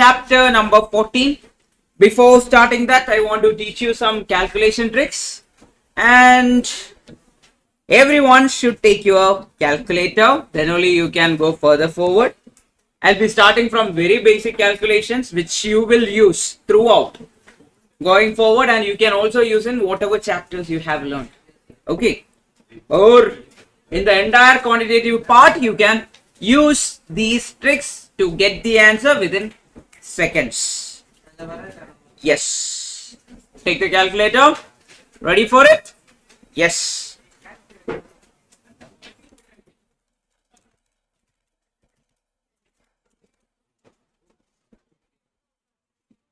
chapter number 14. Before starting that, I want to teach you some calculation tricks, and everyone should take your calculator, then only you can go further forward. I'll be starting from very basic calculations which you will use throughout going forward, and you can also use in whatever chapters you have learned. Okay, or in the entire quantitative part you can use these tricks to get the answer within seconds. Yes, take the calculator. Ready for it? Yes.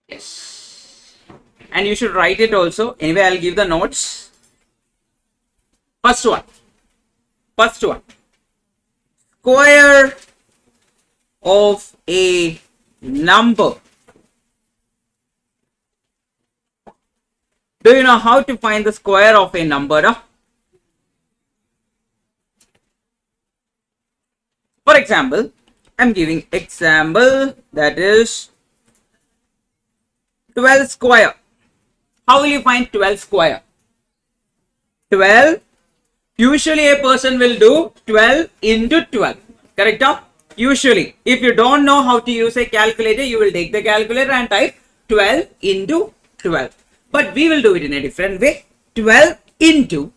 Yes. And you should write it also. Anyway, I'll give the notes. First one. Square of a number. Do you know how to find the square of a number? For example, I'm giving example, that is 12 square. How will you find 12 square? 12, usually a person will do 12 into 12. Correct? Usually, if you don't know how to use a calculator, you will take the calculator and type 12 into 12. But we will do it in a different way. 12 into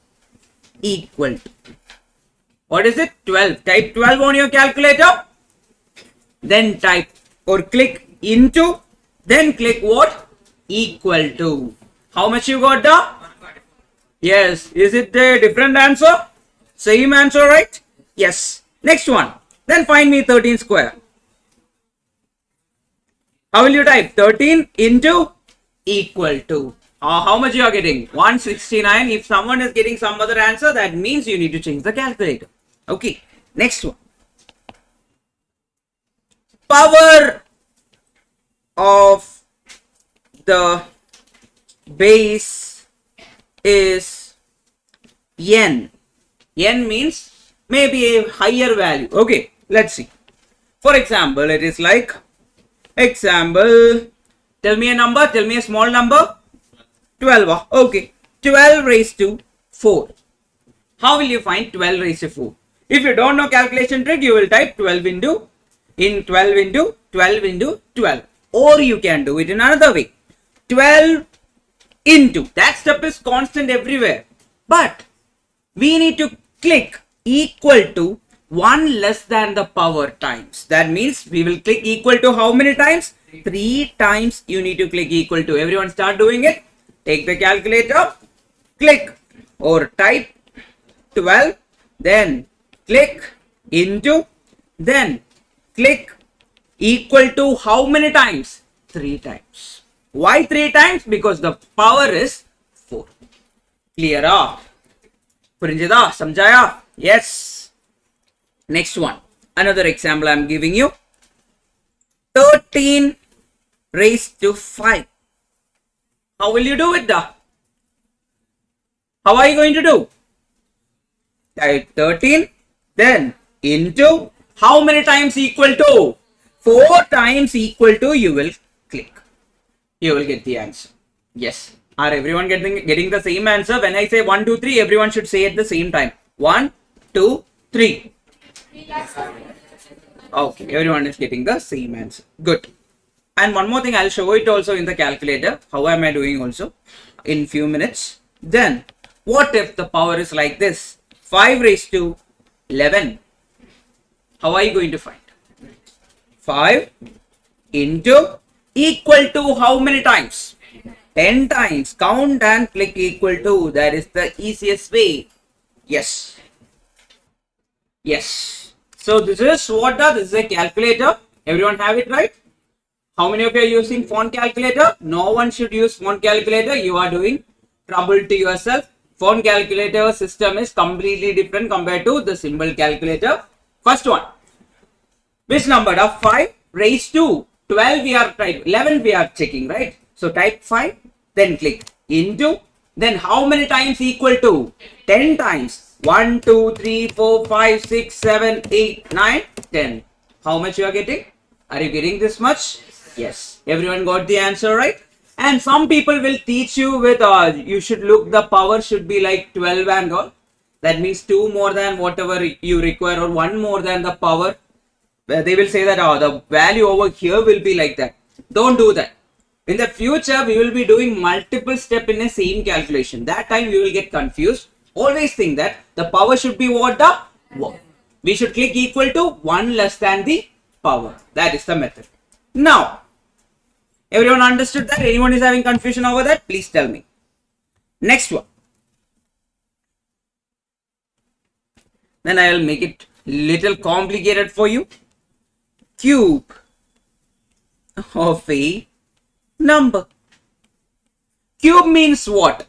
equal to. What is it? 12. Type 12 on your calculator. Then type or click into. Then click what? Equal to. How much you got the? Yes. Is it a different answer? Same answer, right? Yes. Next one. Then find me 13 square. How will you type? 13 into equal to. How much you are getting? 169. If someone is getting some other answer, that means you need to change the calculator. Okay. Next one. Power of the base is n. N means maybe a higher value. Okay. Let's see. For example, it is like example. Tell me a number. Tell me a small number. 12. Okay. 12 raised to 4. How will you find 12 raised to 4? If you don't know calculation trick, you will type 12 into 12 into 12 into 12. Or you can do it in another way. 12 into. That step is constant everywhere. But we need to click equal to 1 less than the power times. That means we will click equal to how many times? 3 times you need to click equal to. Everyone start doing it. Take the calculator, click or type 12, then click into, then click equal to how many times? 3 times. Why 3 times? Because the power is 4. Clear? Purinjada? Samjaya? Yes. Next one. Another example I am giving you. 13 raised to 5. How will you do it? How are you going to do? Type 13, then into how many times equal to? 4 times equal to, you will click. You will get the answer. Yes. Are everyone getting the same answer? When I say 1, 2, 3, everyone should say at the same time. 1, 2, 3. Okay, everyone is getting the same answer. Good. And one more thing, I'll show it also in the calculator. How am I doing also in few minutes. Then, what if the power is like this? 5 raised to 11. How are you going to find? 5 into equal to how many times? 10 times. Count and click equal to. That is the easiest way. Yes. Yes. So, this is what? This is a calculator. Everyone have it, right? How many of you are using phone calculator? No one should use phone calculator. You are doing trouble to yourself. Phone calculator system is completely different compared to the symbol calculator. First one. Which number? 5 raised to 12 we are type 11 we are checking, right? So type 5, then click into, then how many times equal to? 10 times. 1, 2, 3, 4, 5, 6, 7, 8, 9, 10. How much you are getting? Are you getting this much? Yes. Everyone got the answer right? And some people will teach you with, you should look, the power should be like 12 and all. That means 2 more than whatever you require or 1 more than the power. They will say that the value over here will be like that. Don't do that. In the future, we will be doing multiple steps in the same calculation. That time you will get confused. Always think that the power should be what? We should click equal to 1 less than the power. That is the method. Now, everyone understood that? Anyone is having confusion over that? Please tell me. Next one. Then I will make it little complicated for you. Cube of a number. Cube means what?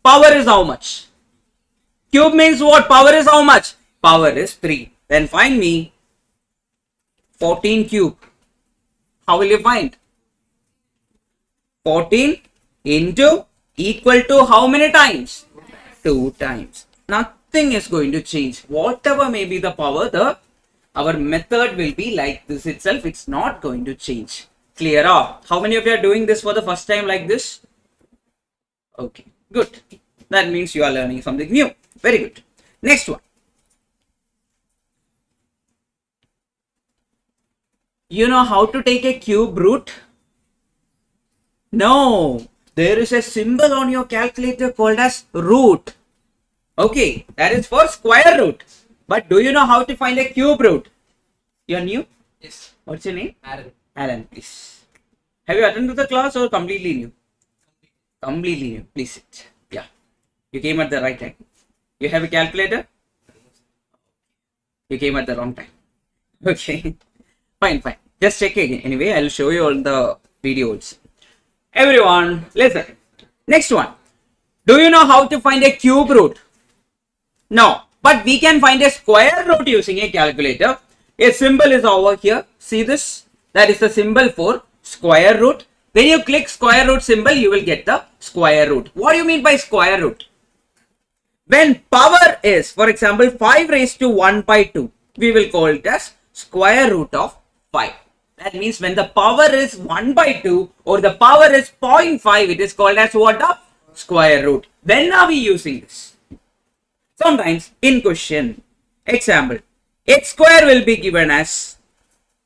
Power is how much? Cube means what? Power is how much? Power is 3. Then find me 14 cube. How will you find? 14 into equal to how many times? 2 times. Nothing is going to change. Whatever may be the power, our method will be like this itself. It's not going to change. Clear up? How many of you are doing this for the first time like this? Okay, good. That means you are learning something new. Very good. Next one. You know how to take a cube root? No. There is a symbol on your calculator called as root. Okay, that is for square root. But do you know how to find a cube root? You are new? Yes. What's your name? Aaron. Alan, please. Have you attended the class or completely new? Completely new. Please sit. Yeah. You came at the right time. You have a calculator? You came at the wrong time. Okay. Fine, fine. Just check again. Anyway, I'll show you all the videos. Everyone, listen. Next one. Do you know how to find a cube root? No. But we can find a square root using a calculator. A symbol is over here. See this? That is the symbol for square root. When you click square root symbol, you will get the square root. What do you mean by square root? When power is, for example, 5 raised to 1 by 2, we will call it as square root of 5. That means when the power is 1 by 2 or the power is 0.5, it is called as what? The square root. When are we using this? Sometimes in question, example, x square will be given as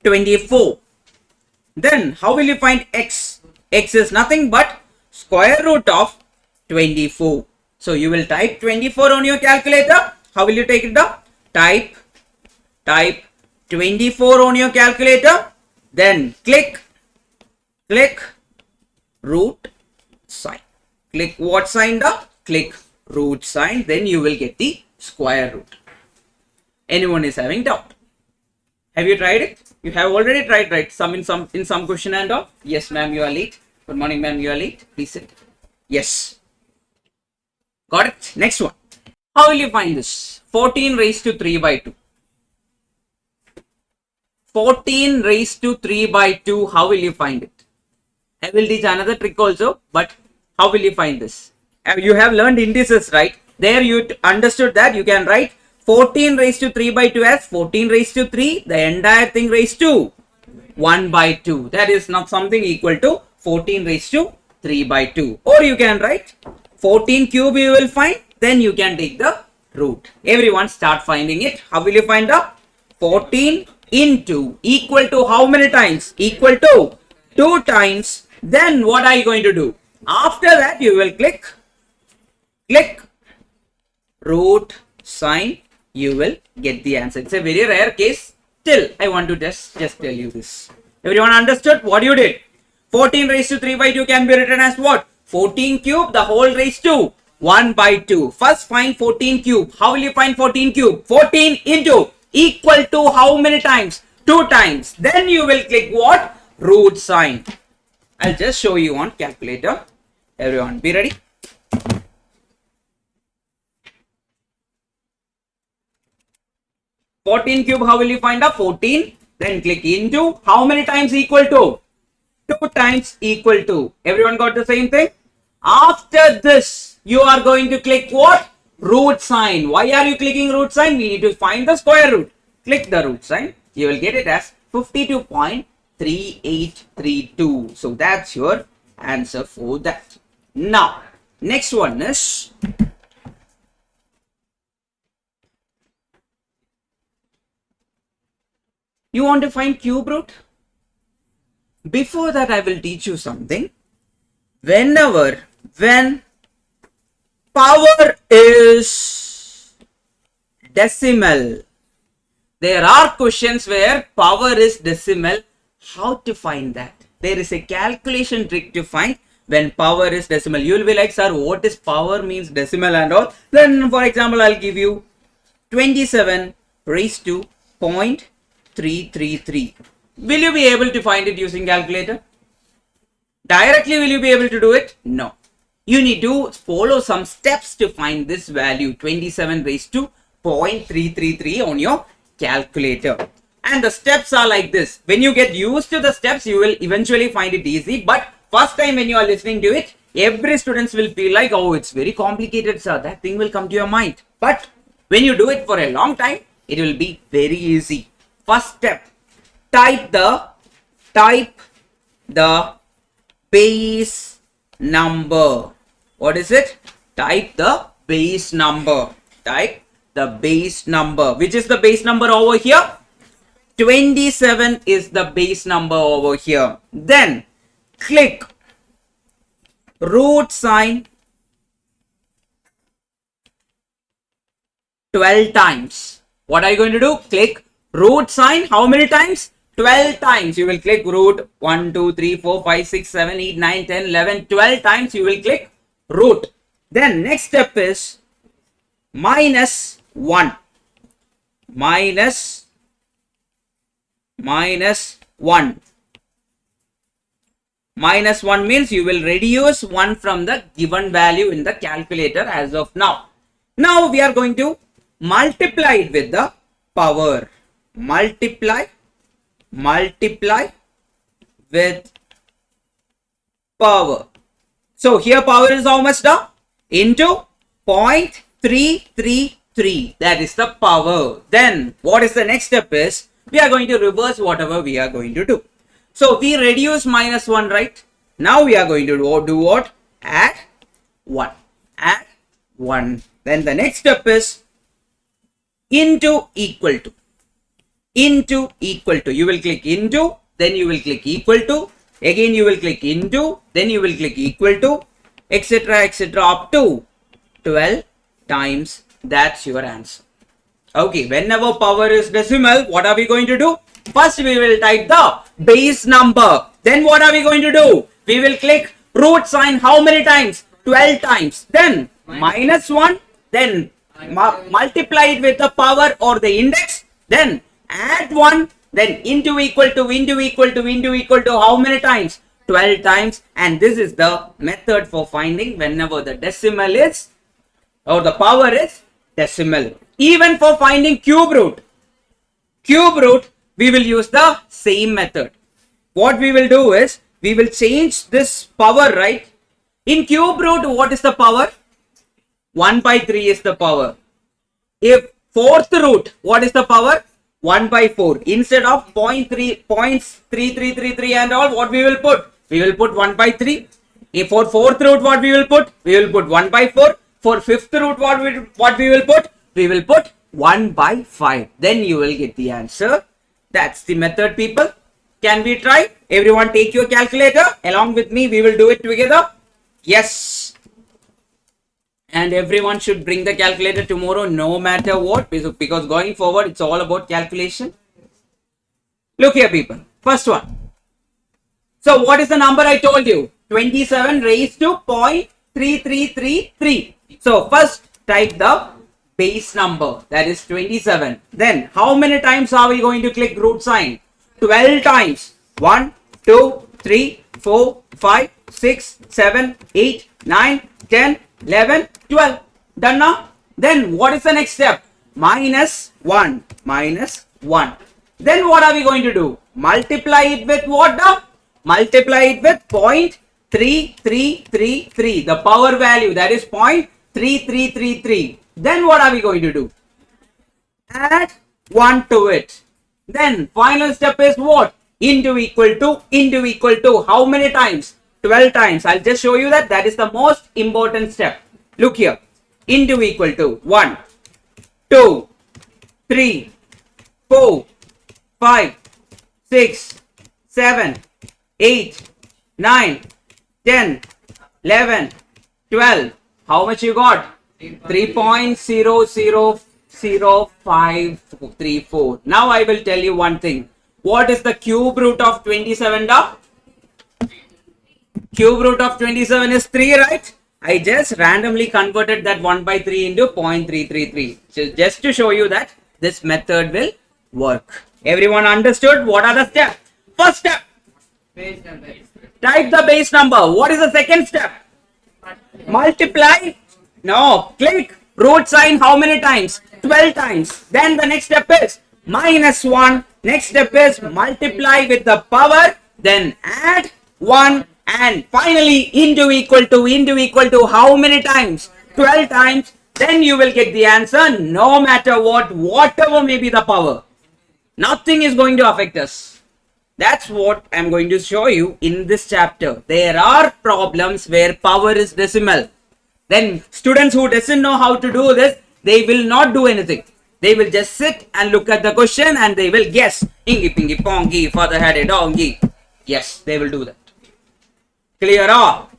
24. Then how will you find x? X is nothing but square root of 24. So you will type 24 on your calculator. How will you take it down? Type 24 on your calculator. Then click root sign. Click what sign? Click root sign. Then you will get the square root. Anyone is having doubt? Have you tried it? You have already tried, right? In some question and all. Yes, ma'am, you are late. Good morning, ma'am, you are late. Please sit. Yes. Got it? Next one. How will you find this? 14 raised to 3 by 2. 14 raised to 3 by 2. How will you find it? I will teach another trick also. But how will you find this? You have learned indices, right? There you understood that you can write 14 raised to 3 by 2 as 14 raised to 3. The entire thing raised to 1 by 2. That is not something equal to 14 raised to 3 by 2. Or you can write 14 cube you will find, then you can take the root. Everyone start finding it. How will you find out? 14 into equal to how many times? Equal to 2 times. Then what are you going to do? After that you will click root sign. You will get the answer. It's a very rare case. Still, I want to just tell you this. Everyone understood what you did? 14 raised to 3 by 2 can be written as what? 14 cube, the whole raised to 1 by 2. First find 14 cube. How will you find 14 cube? 14 into equal to how many times? 2 times. Then you will click what? Root sign. I'll just show you on calculator. Everyone be ready. $14 cube, how will you find out? 14. Then click into how many times equal to? 2 times equal to. Everyone got the same thing? After this, you are going to click what? Root sign. Why are you clicking root sign? We need to find the square root. Click the root sign. You will get it as 52.3. 3832. So that's your answer for that. Now, next one is you want to find cube root? Before that, I will teach you something. When power is decimal, there are questions where power is decimal. How to find that? There is a calculation trick to find when power is decimal. You will be like, sir, what is power means decimal and all? Then, for example, I'll give you 27 raised to 0.333. Will you be able to find it using calculator? Directly, will you be able to do it? No. You need to follow some steps to find this value, 27 raised to 0.333 on your calculator. And the steps are like this. When you get used to the steps, you will eventually find it easy. But first time when you are listening to it, every student will feel like, oh, it's very complicated, sir. That thing will come to your mind. But when you do it for a long time, it will be very easy. First step, type the base number. What is it? Type the base number. Type the base number. Which is the base number over here? 27 is the base number over here. Then click root sign 12 times. What are you going to do? Click root sign how many times? 12 times. You will click root 1, 2, 3, 4, 5, 6, 7, 8, 9, 10, 11, 12 times you will click root. Then next step is minus 1. Minus 1. Minus 1 means you will reduce 1 from the given value in the calculator as of now. Now we are going to multiply it with the power. Multiply with power. So here power is how much now? Into 0.333. That is the power. Then what is the next step is we are going to reverse whatever we are going to do. So we reduce minus 1, right? Now we are going to do what? Add 1. Add 1. Then the next step is into equal to. Into equal to. You will click into, then you will click equal to. Again you will click into, then you will click equal to, etc., etc. up to 12 times. That's your answer. Okay, whenever power is decimal, what are we going to do? First we will type the base number. Then what are we going to do? We will click root sign how many times? 12 times. Then minus 1. Then multiply it with the power or the index. Then add 1. Then into equal to how many times? 12 times. And this is the method for finding whenever the decimal is or the power is decimal. Even for finding cube root, we will use the same method. What we will do is we will change this power, right? In cube root, what is the power? 1 by 3 is the power. If fourth root, what is the power? 1 by 4. Instead of 0.3333 and all, what we will put? We will put 1 by 3. If for fourth root, what we will put? We will put 1 by 4. For fifth root, what we will put? We will put 1 by 5. Then you will get the answer. That's the method, people. Can we try? Everyone take your calculator. Along with me, we will do it together. Yes. And everyone should bring the calculator tomorrow, no matter what. Because going forward, it's all about calculation. Look here, people. First one. So, what is the number I told you? 27 raised to 0.3333. So, first type the base number, that is 27. Then how many times are we going to click root sign? 12 times. 1, 2, 3, 4, 5, 6, 7, 8, 9, 10, 11, 12. Done now? Then what is the next step? Minus 1. Minus 1. Then what are we going to do? Multiply it with what now? Multiply it with 0.3333. The power value, that is 0.3333. Then what are we going to do? Add 1 to it. Then final step is what? into equal to how many times? 12 times. I'll just show you that. That is the most important step. Look here. Into equal to 1, 2, 3, 4, 5, 6, 7, 8, 9, 10, 11, 12. How much you got? 3.0000534. Now I will tell you one thing. What is the cube root of 27? Cube root of 27 is 3, right? I just randomly converted that 1 by 3 into 0.333. So just to show you that this method will work. Everyone understood? What are the steps? First step. Type the base number. What is the second step? Multiply. No. Click. Root sign how many times? 12 times. Then the next step is minus 1. Next step is multiply with the power. Then add 1. And finally into equal to how many times? 12 times. Then you will get the answer no matter what, whatever may be the power. Nothing is going to affect us. That's what I'm going to show you in this chapter. There are problems where power is decimal. Then students who doesn't know how to do this, they will not do anything. They will just sit and look at the question and they will guess. Ingi pingi pongi, father had a donkey. Yes, they will do that. Clear all?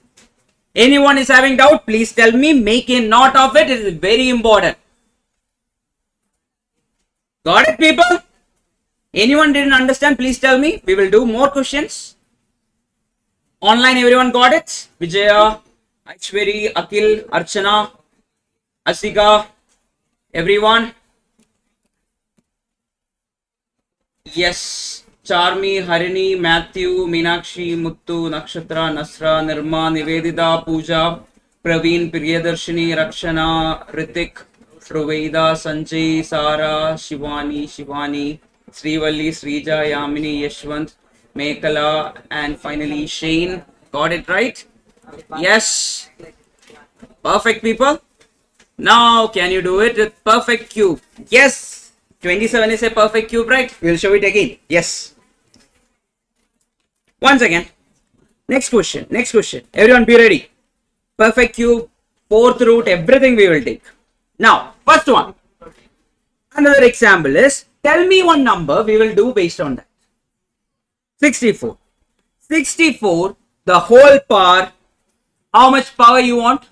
Anyone is having doubt, please tell me. Make a note of it. It is very important. Got it, people? Anyone didn't understand, please tell me. We will do more questions. Online, everyone got it? Vijaya, Aishwari, Akil, Archana, Asika, everyone? Yes. Charmi, Harini, Matthew, Meenakshi, Muttu, Nakshatra, Nasra, Nirma, Nivedita, Pooja, Praveen, Priyadarshini, Rakshana, Ritik, Ruveda, Sanjay, Sara, Shivani, Srivalli, Srija, Yamini, Yashwant, Mekala, and finally Shane. Got it right? Yes. Perfect, people. Now can you do it with perfect cube? Yes. 27 is a perfect cube, right? We will show it again. Yes. Once again. Next question. Everyone be ready. Perfect cube, fourth root, everything we will take. Now, first one. Another example is, tell me one number, we will do based on that. 64. 64, the whole power. How much power you want?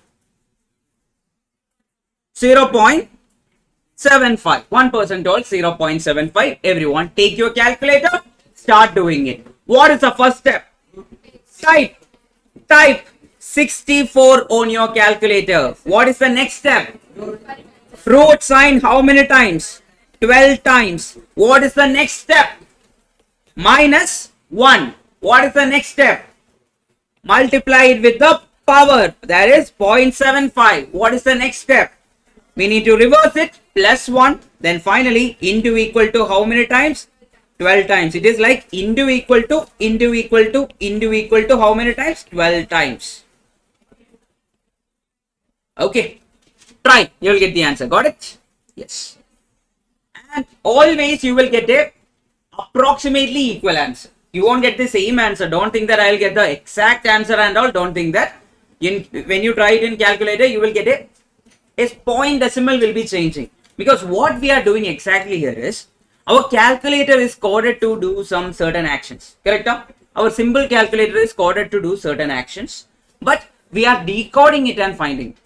0.75. 1% told 0.75. Everyone take your calculator. Start doing it. What is the first step? Type 64 on your calculator. What is the next step? Root sign how many times? 12 times. What is the next step? Minus 1. What is the next step? Multiply it with the power. That is 0.75. What is the next step? We need to reverse it. Plus 1. Then finally into equal to how many times? 12 times. It is like into equal to how many times? 12 times. Okay. Try. You will get the answer. Got it? Yes. And always you will get a approximately equal answer. You won't get the same answer. Don't think that I will get the exact answer and all. Don't think that. When you try it in calculator, you will get a point decimal will be changing. Because what we are doing exactly here is, our calculator is coded to do some certain actions. Correct? Our simple calculator is coded to do certain actions. But we are decoding it and finding it.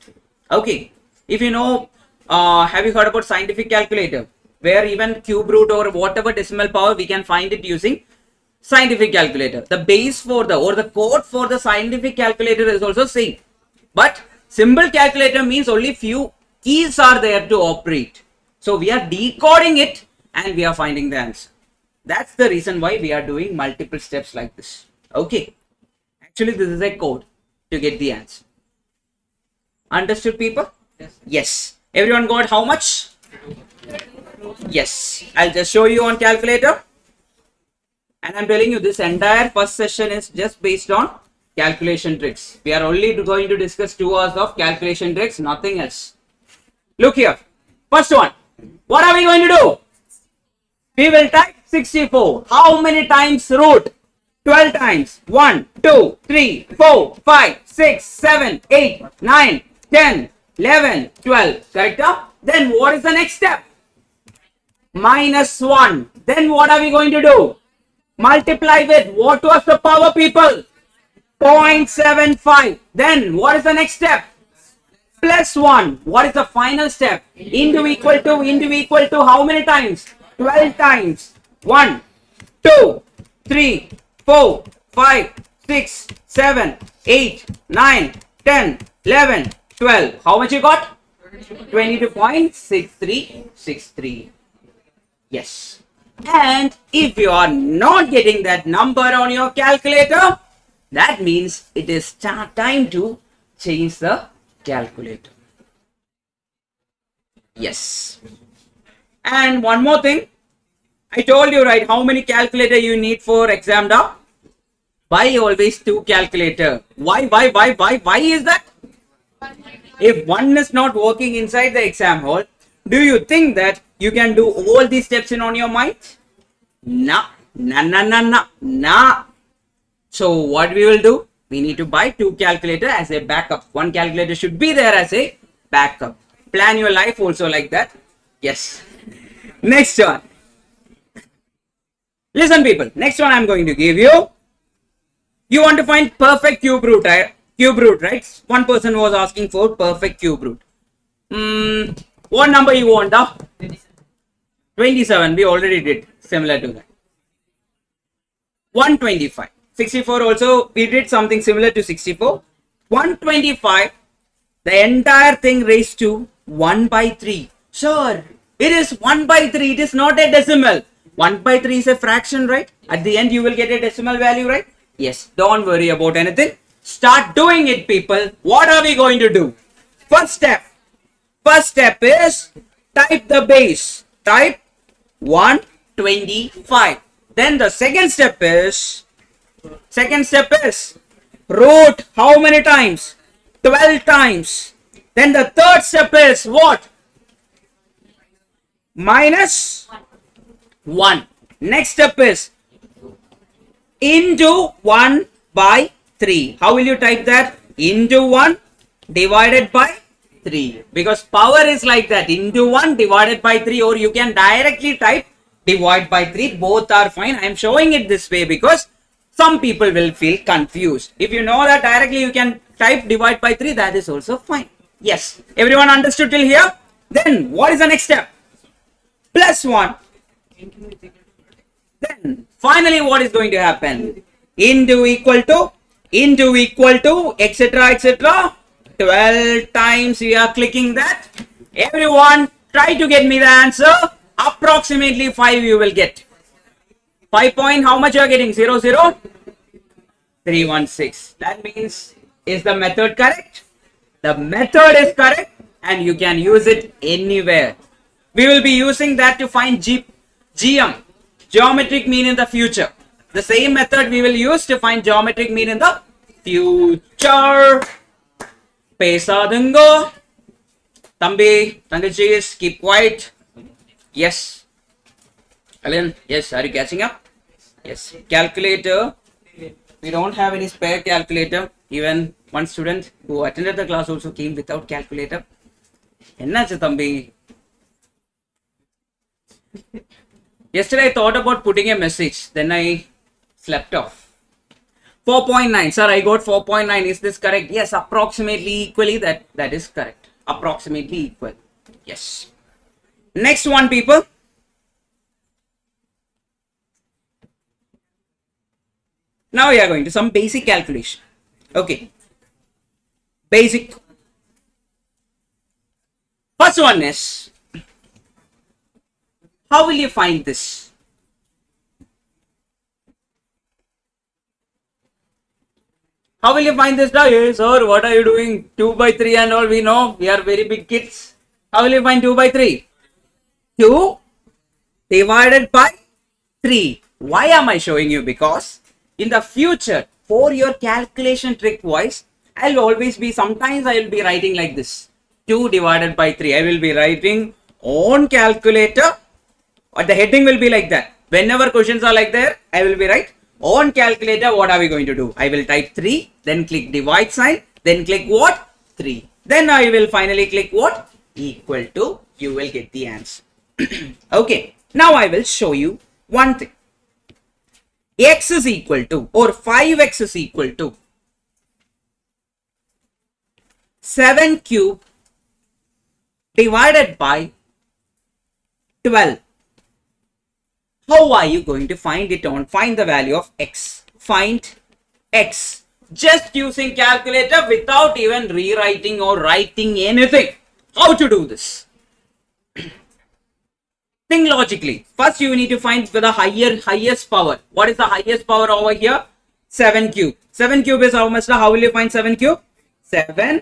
Okay. If you know, have you heard about scientific calculator? Where even cube root or whatever decimal power, we can find it using scientific calculator. The base for the code for the scientific calculator is also same. But simple calculator means only few keys are there to operate. So we are decoding it and we are finding the answer. That's the reason why we are doing multiple steps like this. Okay. Actually, this is a code to get the answer. Understood, people? Yes. Everyone got how much? Yes. I'll just show you on calculator. And I'm telling you, this entire first session is just based on calculation tricks. We are only going to discuss 2 hours of calculation tricks, nothing else. Look here. First one. What are we going to do? We will type 64. How many times root? 12 times. 1, 2, 3, 4, 5, 6, 7, 8, 9, 10, 11, 12. Correct? Then what is the next step? Minus 1. Then what are we going to do? Multiply with what was the power, people? 0.75. Then what is the next step? Plus 1. What is the final step? Into equal to how many times? 12 times. 1, 2, 3, 4, 5, 6, 7, 8, 9, 10, 11, 12. How much you got? 22.6363. Yes. And if you are not getting that number on your calculator, that means it is time to change the calculator. Yes. And one more thing. I told you, right, how many calculator you need for exam da? Why always 2 calculator? Why is that? If one is not working inside the exam hall, do you think that you can do all these steps in on your mind? Nah. So what we will do? We need to buy 2 calculator as a backup. 1 calculator should be there as a backup. Plan your life also like that. Yes. Next one. Listen, people. Next one I am going to give you. You want to find perfect cube root, right? One person was asking for perfect cube root. What number you want? 27. We already did similar to that. 125. 64 also we did something similar to 64. 125. The entire thing raised to 1 by 3. Sir, it is 1 by 3. It is not a decimal. 1 by 3 is a fraction, right? At the end you will get a decimal value, right? Yes. Don't worry about anything. Start doing it, people. What are we going to do? First step is type the base. Type 125. Then the second step is root how many times? 12 times. Then the third step is what? Minus 1. Next step is into 1 by 3. How will you type that? Into 1 divided by 3. Because power is like that. Into 1 divided by 3, or you can directly type divide by 3. Both are fine. I am showing it this way because some people will feel confused. If you know that directly you can type divide by 3, that is also fine. Yes. Everyone understood till here? Then what is the next step? Plus 1. Then finally what is going to happen? Into equal to, etc. 12 times we are clicking that. Everyone try to get me the answer. Approximately 5 you will get. 5 point, how much you are getting? 0, 0, 316. That means, is the method correct? The method is correct and you can use it anywhere. We will be using that to find GM, geometric mean in the future. The same method we will use to find geometric mean in the future. Pesa dungo. Tambi, Tangachis, keep quiet. Yes. Alan, yes, are you catching up? Yes. Calculator. We don't have any spare calculator. Even one student who attended the class also came without calculator. Ennachu Tambi? Yesterday I thought about putting a message. Then I slept off. 4.9. Sir, I got 4.9. Is this correct? Yes, approximately equally. That is correct. Approximately equal. Yes. Next one, people. Now we are going to some basic calculation. Okay. Basic. First one is, how will you find this? How will you find this? Hey, sir, what are you doing? 2 by 3 and all, we know. We are very big kids. How will you find 2 by 3? 2 divided by 3. Why am I showing you? Because in the future, for your calculation trick wise, I'll always be, sometimes I will be writing like this. 2 divided by 3. I will be writing on calculator, or the heading will be like that. Whenever questions are like there, I will be right. On calculator, what are we going to do? I will type 3, then click divide sign, then click what? 3. Then I will finally click what? Equal to. You will get the answer. Okay. Now I will show you one thing. X is equal to, or 5x is equal to 7 cube divided by 12. How are you going to find it on? Find the value of x. Find x. Just using calculator without even rewriting or writing anything. How to do this? Think logically. First you need to find the highest power. What is the highest power over here? 7 cube. 7 cube is how much? How will you find 7 cube? 7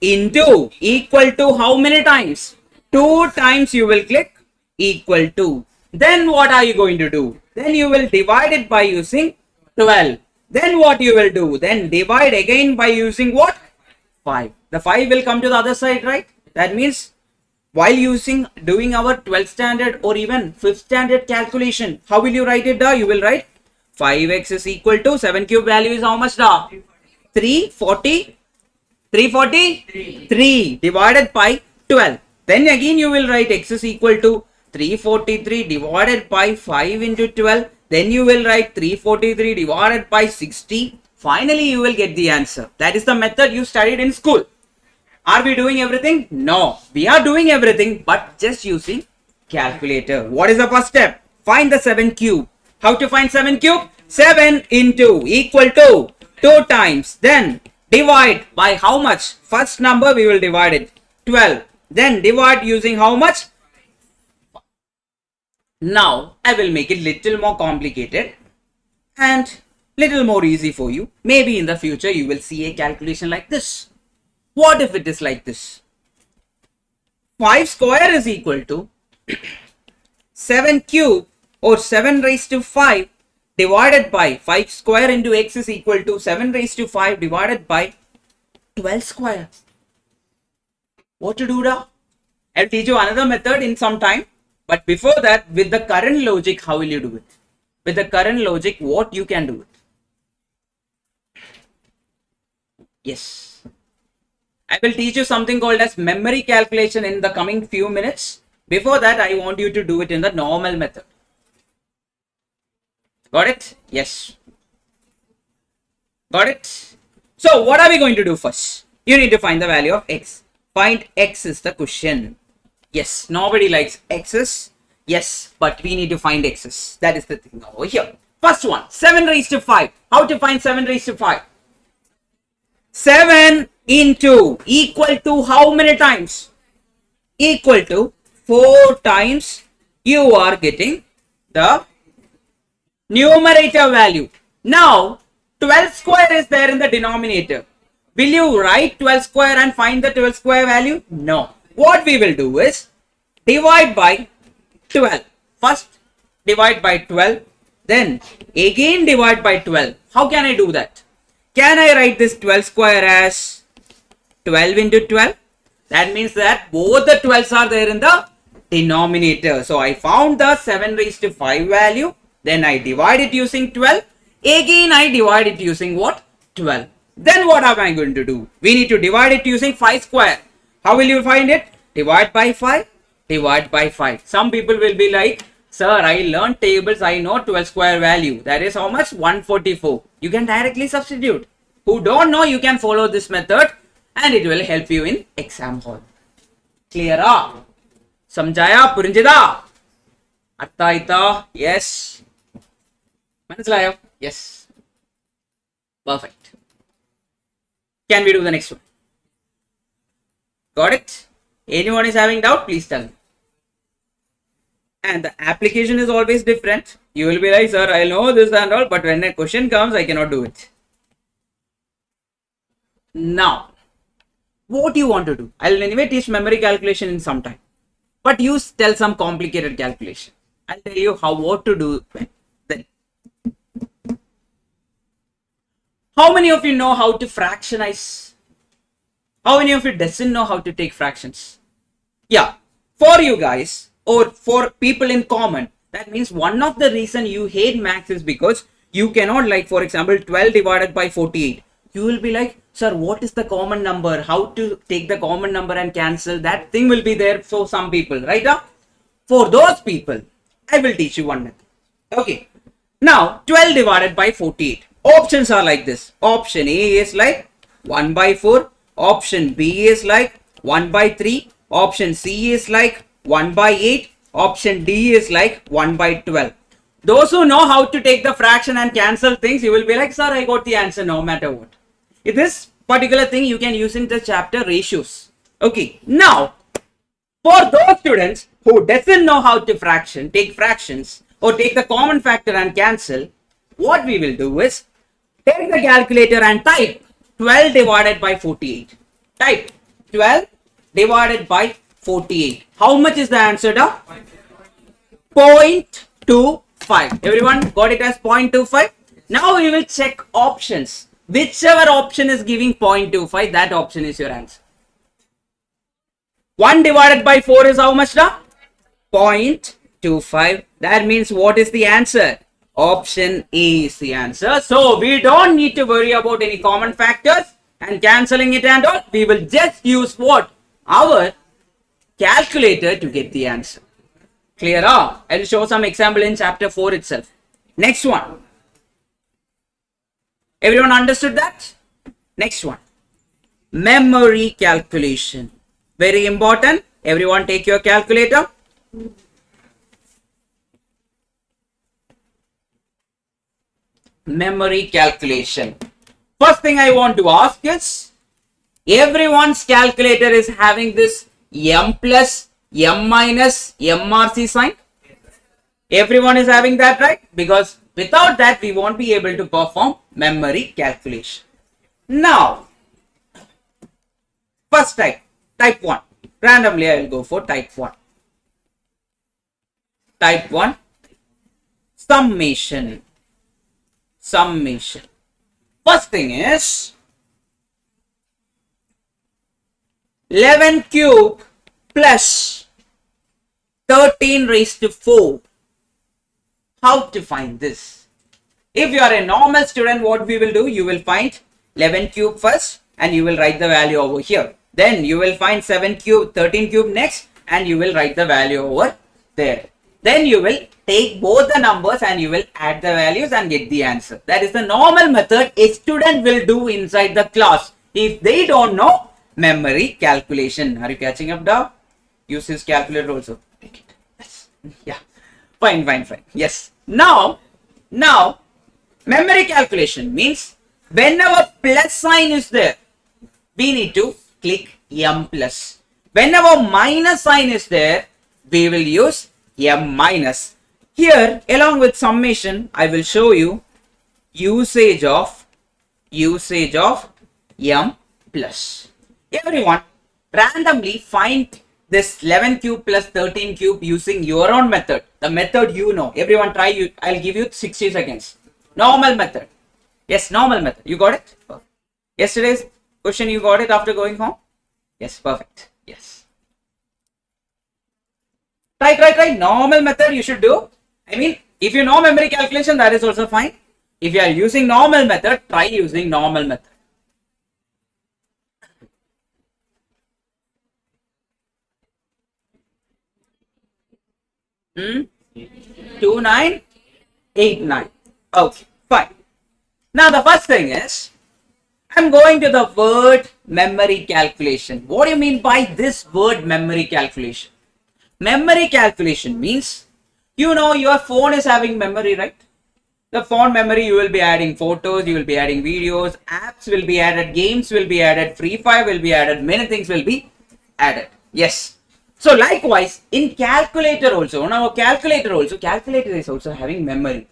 into equal to how many times? 2 times you will click equal to. Then what are you going to do? Then you will divide it by using 12. Then what you will do? Then divide again by using what? 5. The 5 will come to the other side, right? That means while doing our 12th standard or even 5th standard calculation, how will you write it down? You will write 5x is equal to 7 cube value is how much da? 343 divided by 12. Then again you will write x is equal to 343 divided by 5 into 12. Then you will write 343 divided by 60. Finally you will get the answer. That is the method you studied in school. Are we doing everything? No. We are doing everything but just using calculator. What is the first step? Find the 7 cube. How to find 7 cube? 7 into equal to 2 times. Then divide by how much? First number we will divide it. 12. Then divide using how much? Now I will make it little more complicated and little more easy for you. Maybe in the future you will see a calculation like this. What if it is like this? 5 square is equal to 7 cube or 7 raised to 5 divided by 5 square into x is equal to 7 raised to 5 divided by 12 square. What to do now? I'll teach you another method in some time. But before that, with the current logic, how will you do it? With the current logic, what you can do it? Yes. I will teach you something called as memory calculation in the coming few minutes. Before that, I want you to do it in the normal method. Got it? Yes. Got it? So, what are we going to do first? You need to find the value of x. Find x is the question. Yes, nobody likes x's. Yes, but we need to find x's. That is the thing over here. First one, 7 raised to 5. How to find 7 raised to 5? 7 into equal to how many times? Equal to 4 times you are getting the numerator value. Now, 12 square is there in the denominator. Will you write 12 square and find the 12 square value? No. What we will do is divide by 12. First divide by 12. Then again divide by 12. How can I do that? Can I write this 12 square as 12 into 12? That means that both the 12s are there in the denominator. So I found the 7 raised to 5 value. Then I divide it using 12. Again I divide it using what? 12. Then what am I going to do? We need to divide it using 5 square. How will you find it? Divide by 5. Divide by 5. Some people will be like, sir, I learned tables. I know 12 square value. That is how much? 144. You can directly substitute. Who don't know, you can follow this method and it will help you in exam hall. Clear? Samjaya? Purinjida? Arthaita? Yes. Manasalayo? Yes. Perfect. Can we do the next one? Got it? Anyone is having doubt, please tell me. And the application is always different. You will be like, sir, I know this and all, but when a question comes, I cannot do it. Now, what do you want to do? I will anyway teach memory calculation in some time. But you tell some complicated calculation. I'll tell you what to do then. How many of you know how to fractionize? How many of you doesn't know how to take fractions? Yeah, for you guys, or for people in common. That means one of the reason you hate maths is because you cannot, like for example 12 divided by 48. You will be like, sir, what is the common number? How to take the common number and cancel? That thing will be there for some people, right? For those people, I will teach you one method. Okay. Now 12 divided by 48. Options are like this. Option A is like 1 by 4. Option B is like 1 by 3. Option C is like 1 by 8. Option D is like 1 by 12. Those who know how to take the fraction and cancel things, you will be like, sir, I got the answer no matter what. This particular thing you can use in the chapter ratios. Okay. Now, for those students who doesn't know how to take fractions or take the common factor and cancel, what we will do is take the calculator and type 12 divided by 48. Type 12 divided by 48. How much is the answer? 0.25. Everyone got it as 0.25? Now we will check options. Whichever option is giving 0.25, that option is your answer. 1 divided by 4 is how much? 0.25. That means what is the answer? Option A is the answer. So we don't need to worry about any common factors and cancelling it and all. We will just use what? Our calculator to get the answer. Clear? I will show some example in chapter 4 itself. Next one. Everyone understood that? Next one. Memory calculation. Very important. Everyone take your calculator. Memory calculation. First thing I want to ask is, everyone's calculator is having this M plus, M minus, MRC sign. Everyone is having that, right? Because without that, we won't be able to perform memory calculation. Now, first type 1. Randomly, I will go for type 1. Type 1, summation. First thing is 11 cube plus 13 raised to 4. How to find this? If you are a normal student, what we will do? You will find 11 cube first and you will write the value over here. Then you will find 7 cube, 13 cube next and you will write the value over there. Then you will take both the numbers and you will add the values and get the answer. That is the normal method a student will do inside the class if they don't know memory calculation. Are you catching up now? Use his calculator also. Take it. Yes. Yeah. Fine. Yes. Now, memory calculation means whenever plus sign is there, we need to click M plus. Whenever minus sign is there, we will use M minus. Here, along with summation, I will show you usage of M plus. Everyone, randomly find this 11 cube plus 13 cube using your own method. The method you know. Everyone try. I'll give you 60 seconds. Normal method. Yes, normal method. You got it? Perfect. Yesterday's question, you got it after going home? Yes, perfect. Yes. Try. Normal method you should do. I mean, if you know memory calculation, that is also fine. If you are using normal method, try using normal method. 2989. Okay, fine. Now the first thing is, I'm going to the word memory calculation. What do you mean by this word memory calculation? Memory calculation means, you know your phone is having memory, right? The phone memory, you will be adding photos, you will be adding videos, apps will be added, games will be added, Free Fire will be added, many things will be added. Yes. So likewise, in calculator also, on our calculator is also having memory.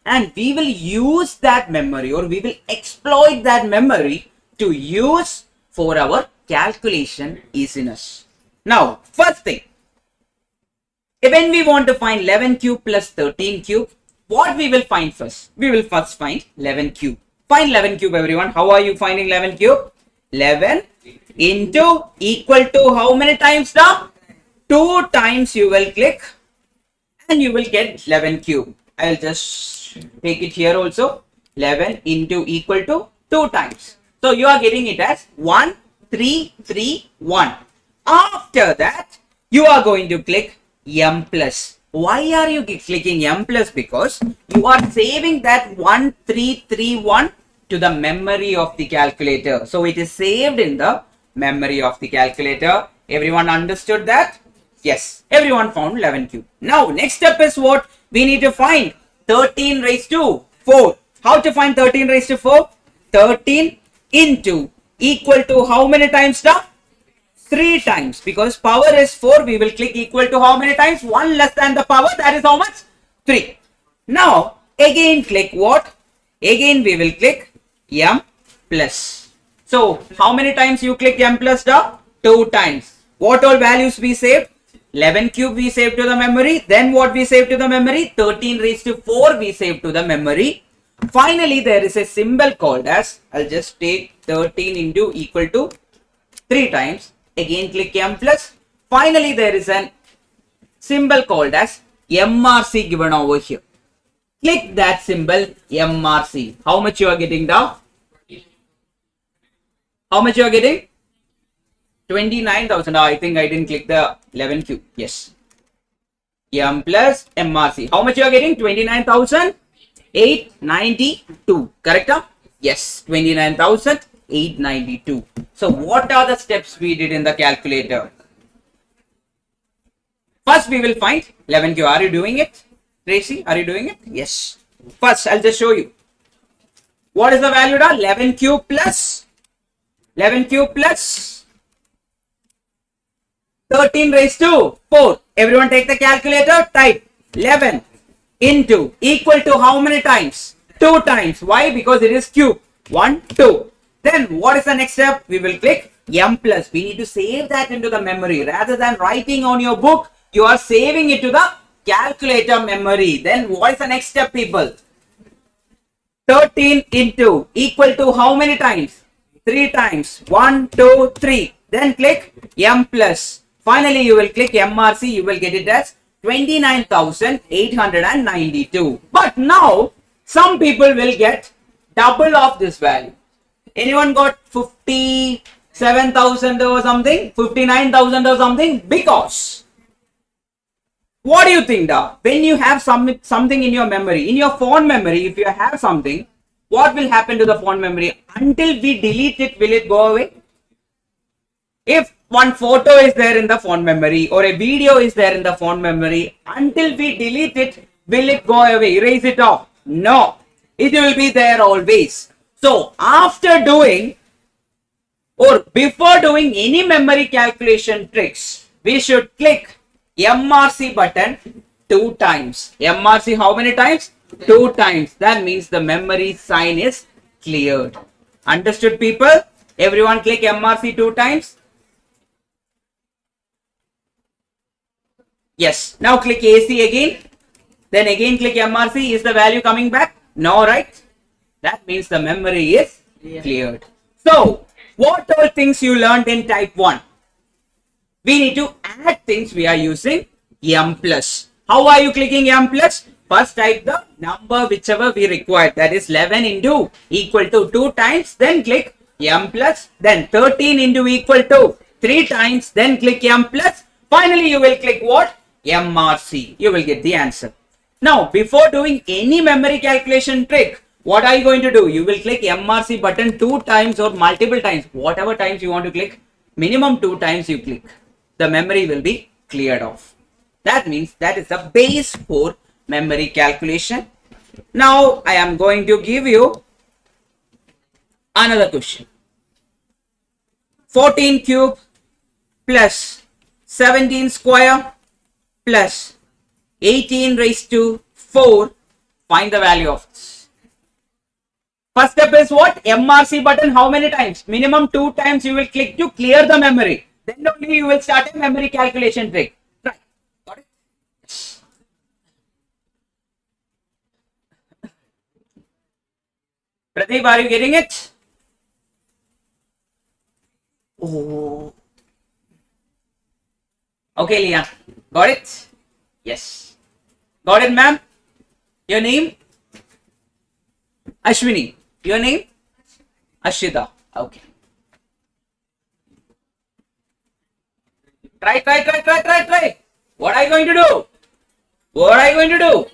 And we will use that memory or we will exploit that memory to use for our calculation easiness. Now, first thing, when we want to find 11 cube plus 13 cube, what we will find first? We will first find 11 cube. Find 11 cube, everyone. How are you finding 11 cube? 11 into equal to how many times now? 2 times you will click and you will get 11 cube. I'll just take it here also. 11 into equal to 2 times. So you are getting it as 1, 3, 3, 1. After that, you are going to click M plus. Why are you clicking M plus? Because you are saving that 1331 to the memory of the calculator. So it is saved in the memory of the calculator. Everyone understood that? Yes, everyone found 11 cube. Now, next step is what? We need to find 13 raised to 4. How to find 13 raised to 4? 13 into equal to how many times now? 3 times. Because power is 4, we will click equal to how many times? 1 less than the power, that is how much? 3. Now, again click what? Again we will click M plus. So, how many times you click M plus now? 2 times. What all values we saved? 11 cube we saved to the memory. Then what we saved to the memory? 13 raised to 4 we saved to the memory. Finally, there is a symbol called as, I'll just take 13 into equal to 3 times. Again click M plus. Finally, there is an symbol called as MRC given over here. Click that symbol MRC. How much you are getting now? How much you are getting? 29,000. I think I didn't click the 11 cube. Yes. M plus MRC. How much you are getting? 29,892. Correct? Yes. 29,892. So what are the steps we did in the calculator? First we will find 11 cube. Are you doing it? Tracy, are you doing it? Yes. First, I'll just show you. What is the value now? 11 cube plus 13 raised to 4. Everyone take the calculator, type 11 into equal to how many times? 2 times. Why? Because it is cube. 1, 2. Then what is the next step? We will click M plus. We need to save that into the memory. Rather than writing on your book, you are saving it to the calculator memory. Then what is the next step, people? 13 into equal to how many times? 3 times. 1, 2, 3. Then click M plus. Finally, you will click MRC. You will get it as 29,892. But now, some people will get double of this value. Anyone got 57,000 or something? 59,000 or something? Because what do you think now? When you have something in your memory, in your phone memory, if you have something, what will happen to the phone memory? Until we delete it, will it go away? If one photo is there in the phone memory or a video is there in the phone memory, until we delete it, will it go away? Erase it off? No. It will be there always. So, after doing or before doing any memory calculation tricks, we should click MRC button 2 times. MRC how many times? 2 times. That means the memory sign is cleared. Understood, people? Everyone click MRC 2 times. Yes. Now click AC again. Then again click MRC. Is the value coming back? No, right? That means the memory is cleared. So, what all things you learned in type 1? We need to add things. We are using M plus. How are you clicking M plus? First type the number whichever we require. That is 11 into equal to 2 times. Then click M plus. Then 13 into equal to 3 times. Then click M plus. Finally, you will click what? MRC. You will get the answer. Now, before doing any memory calculation trick, what are you going to do? You will click MRC button 2 times or multiple times. Whatever times you want to click. Minimum 2 times you click. The memory will be cleared off. That means that is the base for memory calculation. Now, I am going to give you another question. 14 cube plus 17 square plus 18 raised to 4. Find the value of this. First step is what? MRC button how many times? Minimum 2 times you will click to clear the memory. Then only you will start a memory calculation trick. Try. Got it? Yes. Pradeep, are you getting it? Oh. Okay, Leah. Got it? Yes. Got it, ma'am? Your name? Ashwini. Your name? Ashita. Okay. Try. What are you going to do? What are you going to do?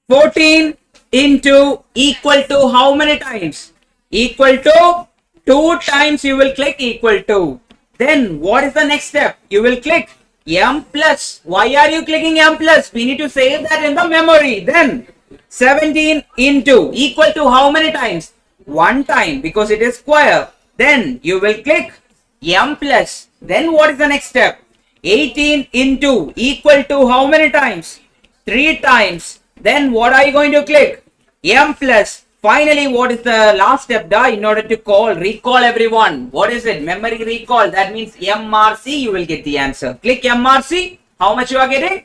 14 into equal to how many times? Equal to 2 times you will click equal to. Then what is the next step? You will click m plus. Why are you clicking m plus? We need to save that in the memory. Then 17 into equal to how many times? 1 time because it is square. Then you will click m plus. Then what is the next step? 18 into equal to how many times? 3 times. Then what are you going to click? M plus. Finally, what is the last step, in order to recall everyone? What is it? Memory recall. That means MRC, you will get the answer. Click MRC. How much you are getting?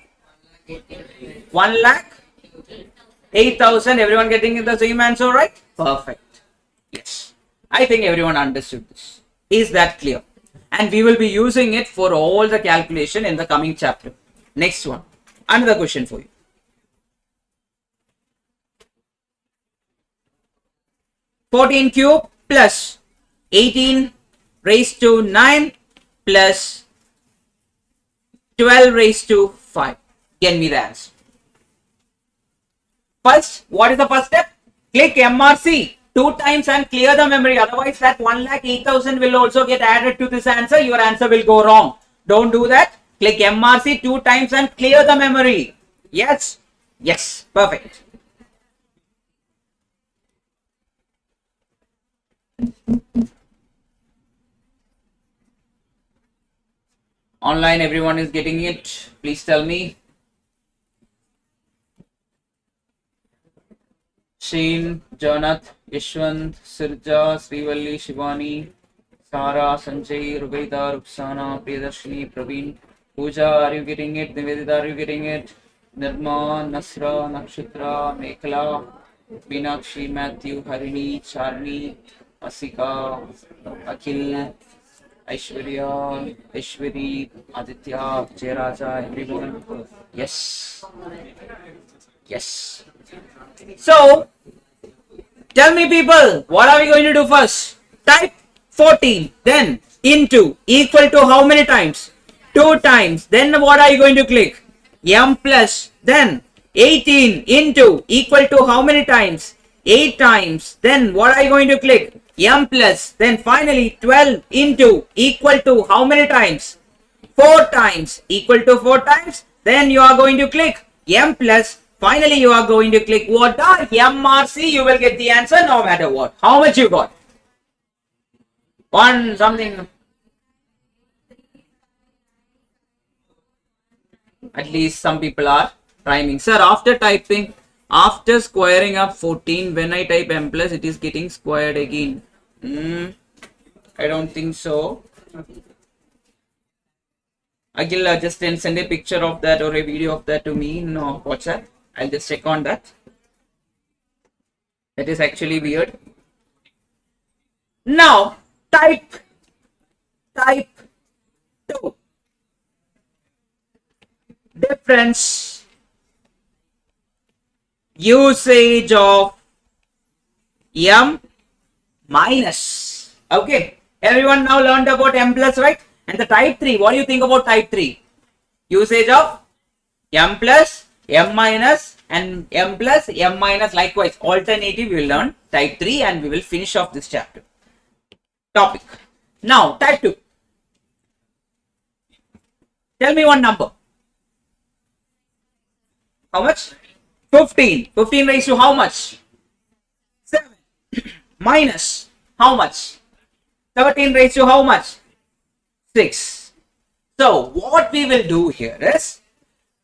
1,08,000. Everyone getting the same answer, right? Perfect. Yes. I think everyone understood this. Is that clear? And we will be using it for all the calculation in the coming chapter. Next one. Another question for you. 14 cube plus 18 raised to 9 plus 12 raised to 5. Get me the answer. First, what is the first step? Click MRC 2 times and clear the memory. Otherwise, that 1,08,000 will also get added to this answer. Your answer will go wrong. Don't do that. Click MRC 2 times and clear the memory. Yes. Yes. Perfect. Online, everyone is getting it. Please tell me. Sheen, Janath, Yashwant, Sirja, Srivalli, Shivani, Sara, Sanjay, Rubaida, Ruksana, Priyadarshini, Praveen, Pooja, are you getting it? Nivedita, are you getting it? Nirma, Nasra, Nakshatra, Mekhala, Meenakshi, Matthew, Harini, Charmi, Asika, Akhil, Aishwarya, Aishwari, Aditya, Jayaraja, everyone. Yes. Yes. So, tell me people, what are we going to do first? Type 14, then into equal to how many times? 2 times. Then what are you going to click? M plus. Then 18 into equal to how many times? 8 times. Then what are you going to click? M plus. Then finally 12 into equal to how many times? 4 times. Equal to 4 times. Then you are going to click M plus. Finally you are going to click what? The MRC. You will get the answer no matter what. How much you got? One something. At least some people are rhyming. Sir, after squaring up 14, when I type M plus, it is getting squared again. I don't think so. Akhil, just send a picture of that or a video of that to me. No, WhatsApp. I'll just check on that. That is actually weird. Now, type 2. Difference usage of M minus. Okay, everyone now learned about M plus, right? And the type 3, what do you think about type 3? Usage of M plus, M minus and M plus, M minus. Likewise, alternative we will learn type 3 and we will finish off this chapter. Topic. Now, type 2. Tell me one number. How much? 15. 15 raised to how much? 7. Minus how much? 13 raised to how much? 6. So, what we will do here is,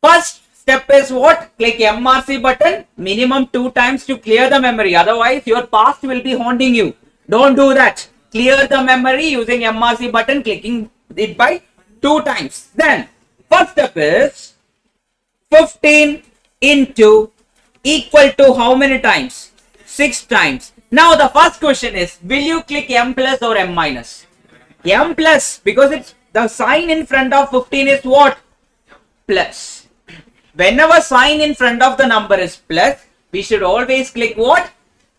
first step is what? Click MRC button minimum 2 times to clear the memory. Otherwise, your past will be haunting you. Don't do that. Clear the memory using MRC button, clicking it by 2 times. Then, first step is 15 into equal to how many times? 6 times. Now the first question is, will you click M plus or M minus? M plus, because it's the sign in front of 15 is what? Plus. Whenever sign in front of the number is plus, we should always click what?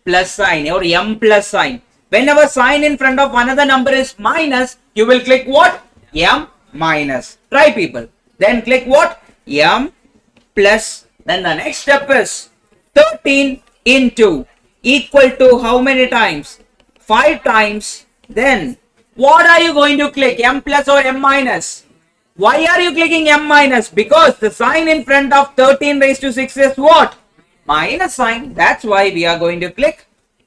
Plus sign or M plus sign. Whenever sign in front of another number is minus, you will click what? M minus. Try people. Then click what? M plus. Then the next step is 13 into equal to how many times? 5 times. Then what are you going to click? M plus or M minus? Why are you clicking M minus? Because the sign in front of 13 raised to 6 is what? Minus sign. That's why we are going to click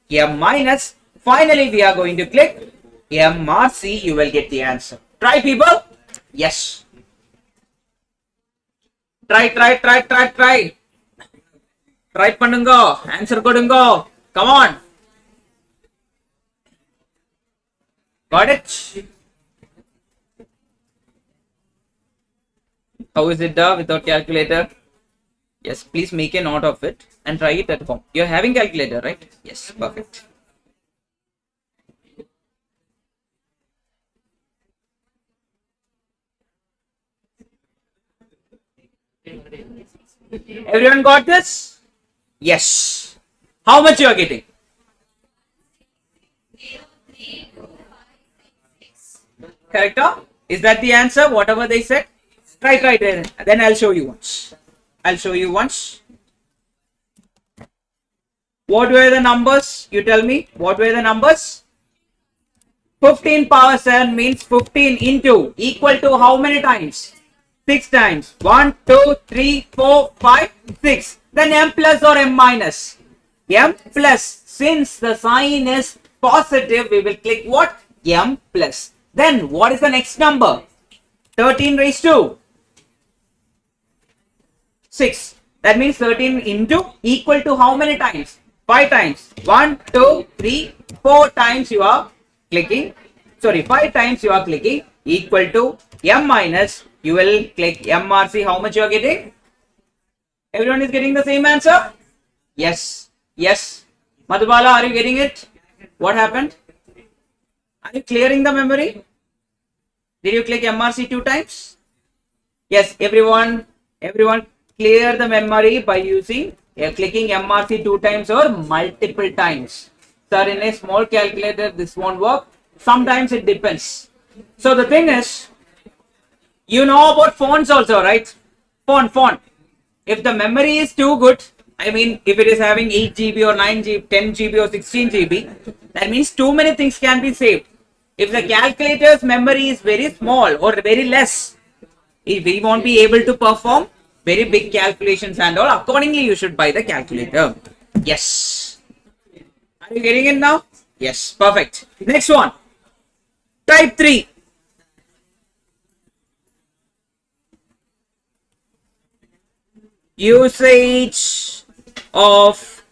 M minus. Finally, we are going to click MRC. You will get the answer. Try people. Yes. Try. Try pannungo. Answer kodungo. Come on. Got it? How is it done without calculator? Yes, please make a note of it and try it at home. You're having calculator, right? Yes, perfect. Everyone got this? Yes. How much you are getting? Correct? Is that the answer? Whatever they said? Try. Then I'll show you once. What were the numbers? You tell me. What were the numbers? 15 power 7 means 15 into equal to how many times? 6 times. 1, 2, 3, 4, 5, 6. Then M plus or M minus? M plus. Since the sign is positive, we will click what? M plus. Then what is the next number? 13 raised to 6. That means 13 into equal to how many times? 5 times. 1, 2, 3, 4 times you are clicking. Sorry, 5 times you are clicking equal to M minus. You will click MRC. How much you are getting? Everyone is getting the same answer? Yes. Madhubala, are you getting it? What happened? Are you clearing the memory? Did you click MRC 2 times? Yes, everyone clear the memory by using clicking MRC 2 times or multiple times. Sir, in a small calculator, this won't work. Sometimes it depends. So the thing is, you know about phones also, right? Phone. If the memory is too good, I mean, if it is having 8 GB or 9 GB, 10 GB or 16 GB, that means too many things can be saved. If the calculator's memory is very small or very less, we won't be able to perform very big calculations and all. Accordingly, you should buy the calculator. Yes. Are you getting it now? Yes. Perfect. Next one. Type 3. Usage of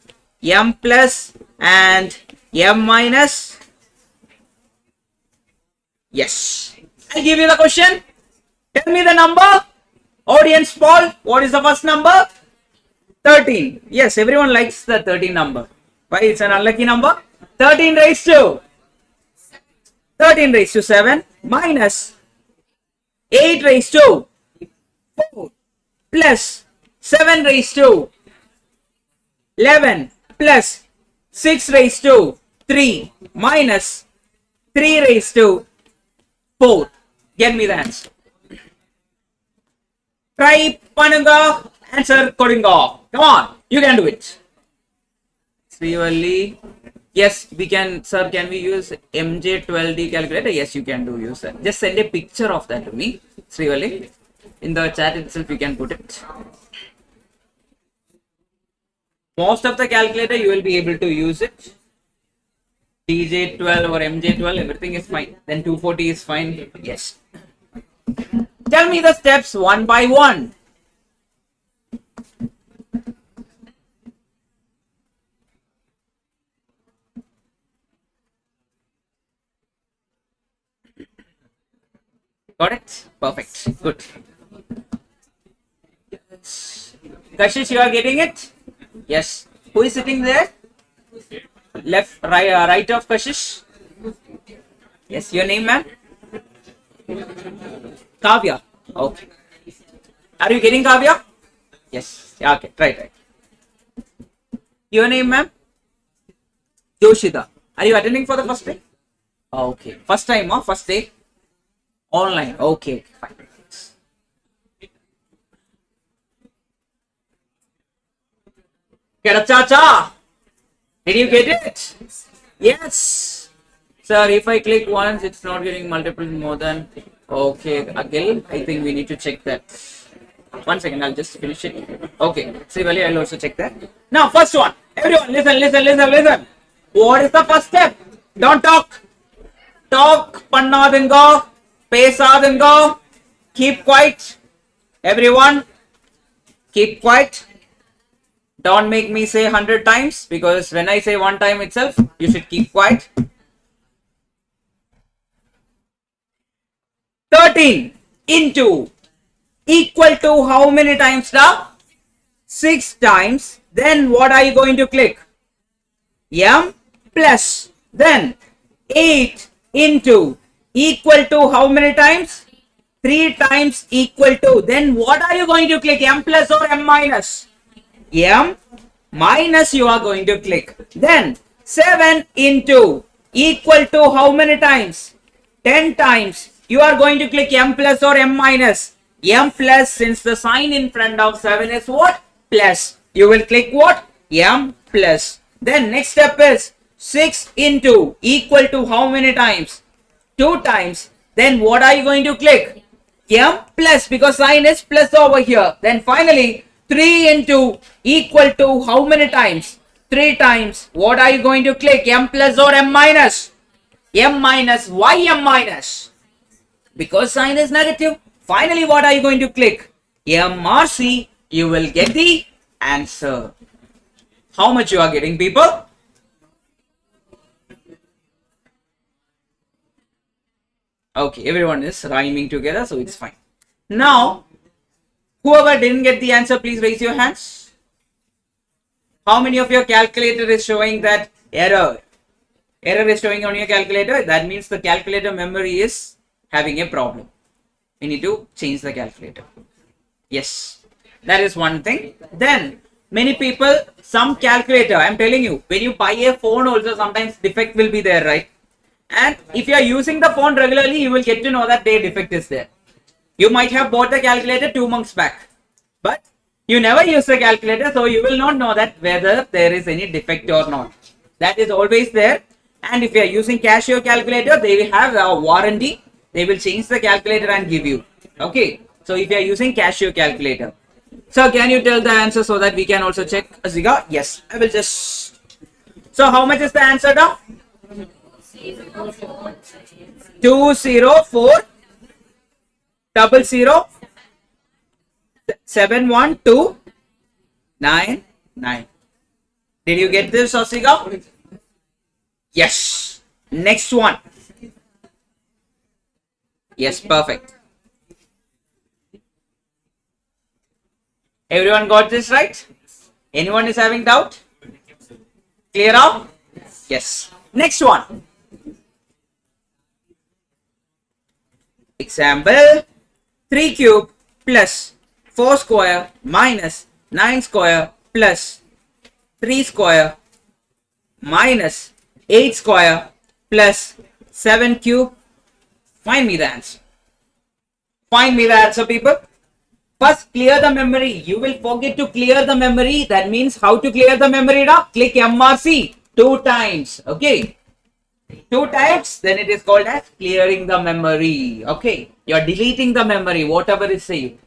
M plus and M minus. Yes. I'll give you the question. Tell me the number. Audience poll. What is the first number? 13. Yes, everyone likes the 13 number. Why? It's an unlucky number. 13 raised to 7 minus 8 raised to 4 plus 7 raised to 11 plus 6 raised to 3 minus 3 raised to 4. Get me the answer. Try panunga, answer kodunga. Come on, you can do it. Srivalli. Yes, we can, sir. Can we use MJ12D calculator? Yes, you can use that. Just send a picture of that to me, Srivalli. In the chat itself, you can put it. Most of the calculator you will be able to use it. DJ12 or MJ12, everything is fine. Then 240 is fine. Yes. Tell me the steps one by one. Got it? Perfect. Good. Yes. Kashish, you are getting it? Yes. Who is sitting there? Left, right of Kashish? Yes, your name, ma'am? Kavya. Okay. Are you getting Kavya? Yes. Yeah, okay. Right. Your name, ma'am? Yoshida. Are you attending for the first day? Okay. First time, huh? First day? Online. Okay. Fine. Get a cha-cha. Did you get it? Yes. Sir, if I click once, it's not getting multiple more than. Okay, again, I think we need to check that. 1 second, I'll just finish it. Okay, similarly, I'll also check that. Now, first one. Everyone, listen. What is the first step? Don't talk. Talk, pannadingo, pesadingo. Keep quiet. Everyone, keep quiet. Don't make me say 100 times, because when I say one time itself, you should keep quiet. 13 into equal to how many times now? 6 times. Then what are you going to click? M plus. Then 8 into equal to how many times? 3 times equal to. Then what are you going to click? M plus or M minus? M minus you are going to click. Then 7 into equal to how many times? 10 times. You are going to click M plus or M minus? M plus, since the sign in front of 7 is what? Plus. You will click what? M plus. Then next step is 6 into equal to how many times? 2 times. Then what are you going to click? M plus, because sign is plus over here. Then finally 3 into equal to how many times? 3 times. What are you going to click? M plus or M minus? M minus. Why M minus? Because sign is negative. Finally, what are you going to click? M or C. You will get the answer. How much you are getting, people? Okay, everyone is rhyming together, so it's fine. Now, whoever didn't get the answer, please raise your hands. How many of your calculator is showing that error? Error is showing on your calculator. That means the calculator memory is having a problem. We need to change the calculator. Yes, that is one thing. Then many people, some calculator, I am telling you, when you buy a phone also, sometimes defect will be there, right? And if you are using the phone regularly, you will get to know that their defect is there. You might have bought the calculator 2 months back, but you never use the calculator, so you will not know that whether there is any defect or not. That is always there. And if you are using Casio calculator, they will have a warranty. They will change the calculator and give you. Okay. So if you are using Casio calculator. So can you tell the answer so that we can also check? Aziga? Yes. I will just. So how much is the answer now? 204 00 712 99. Did you get this, Asiga? Yes. Next one. Yes, perfect. Everyone got this right? Anyone is having doubt? Clear out? Yes. Next one. Example 3 cube plus 4 square minus 9 square plus 3 square minus 8 square plus 7 cube. Find me the answer. Find me the answer, people. First, clear the memory. You will forget to clear the memory. That means how to clear the memory now? Click MRC 2 times. Okay. 2 times, then it is called as clearing the memory. Okay. You are deleting the memory, whatever is saved.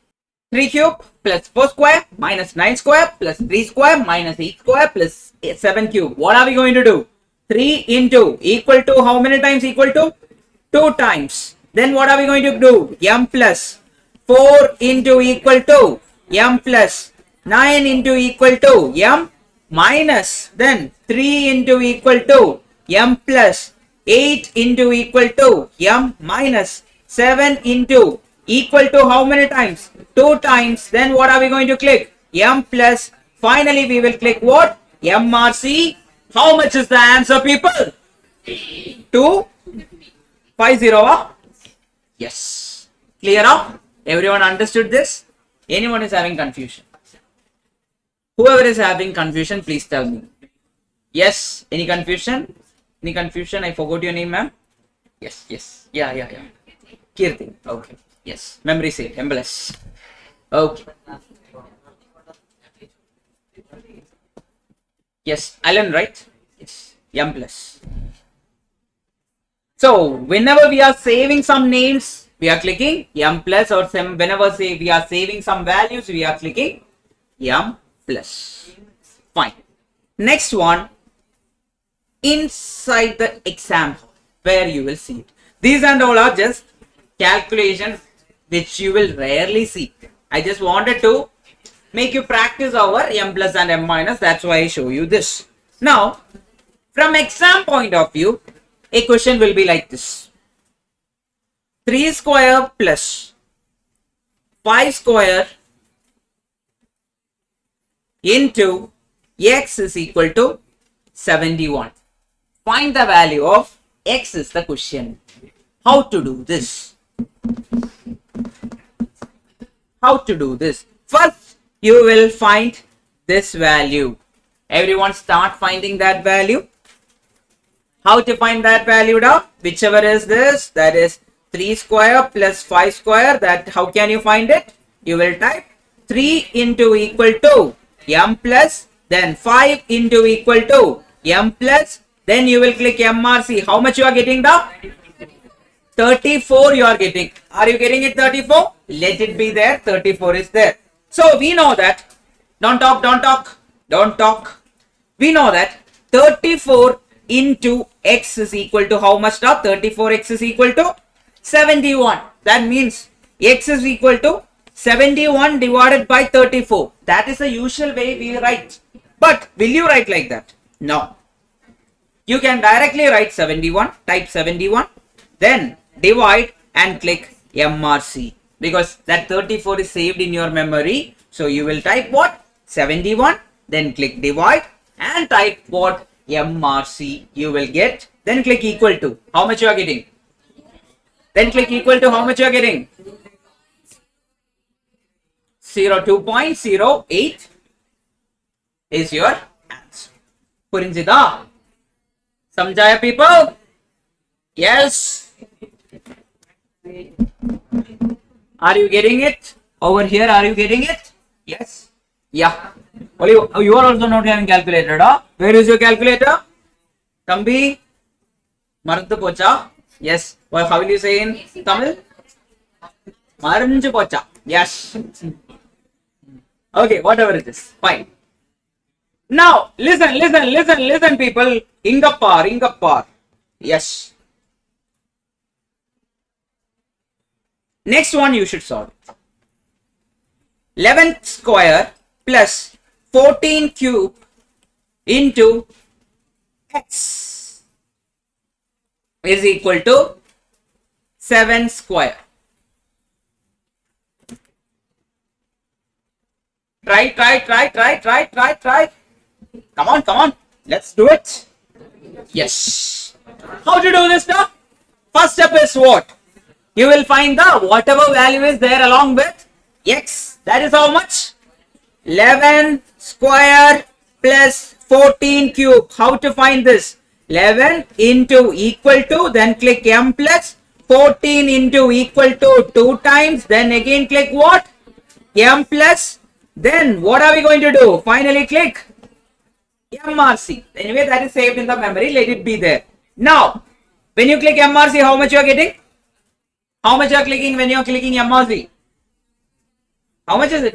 3 cube plus 4 square minus 9 square plus 3 square minus 8 square plus 7 cube. What are we going to do? 3 into equal to how many times equal to? 2 times. Then what are we going to do? M plus 4 into equal to M plus 9 into equal to M minus, then 3 into equal to M plus 8 into equal to M minus 7 into equal to how many times? 2 times. Then what are we going to click? M plus. Finally we will click what? MRC. How much is the answer, people? 250. Yes. Clear up? Everyone understood this? Anyone is having confusion? Whoever is having confusion, please tell me. Yes. Any confusion? Any confusion? I forgot your name, ma'am. Yes. Yes. Yeah. Kirti. Okay. Yes. Memory save. MLS. Okay. Yes. Alan, right? Yes. M plus. So whenever we are saving some names, we are clicking M plus, or whenever we are saving some values, we are clicking M plus. Fine. Next one, inside the exam where you will see it. These and all are just calculations which you will rarely see. I just wanted to make you practice over M plus and M minus. That's why I show you this. Now, from exam point of view, a question will be like this. 3 square plus 5 square into x is equal to 71. Find the value of x is the question. How to do this? How to do this? First, you will find this value. Everyone start finding that value. How to find that value now? Whichever is this, that is 3 square plus 5 square. That how can you find it? You will type 3 into equal to m plus, then 5 into equal to m plus, then you will click MRC. How much you are getting now? 34 you are getting. Are you getting it 34? Let it be there. 34 is there. So we know that. Don't talk. We know that 34 into x is equal to how much now? 34x is equal to 71. That means x is equal to 71 divided by 34. That is the usual way we write. But will you write like that? No. You can directly write 71, type 71, then divide and click MRC, because that 34 is saved in your memory. So you will type what? 71, then click divide and type what? MRC. You will get, then click equal to. How much you are getting? Then click equal to how much you are getting? 02.08 is your answer. Purinjida? Samjaya people? Yes. Are you getting it? Over here, are you getting it? Yes. Yeah. Well, you are also not having calculator, huh? Where is your calculator? Tambi? Marantu pocha? Yes. Well, how will you say in Tamil? Maranju pocha. Yes. Okay, whatever it is. Fine. Now, listen, people. Ingapar. Yes. Next one you should solve. 11 square plus 14 cube into x is equal to 7 square. Try. Come on. Let's do it. Yes. How to do this now? First step is what? You will find the whatever value is there along with x. That is how much? 11 square plus 14 cube. How to find this? 11 into equal to, then click m plus, 14 into equal to 2 times, then again click what? M plus. Then what are we going to do? Finally click MRC. Anyway, that is saved in the memory. Let it be there. Now, when you click MRC, how much you are getting? How much you are clicking when you are clicking MRC? How much is it?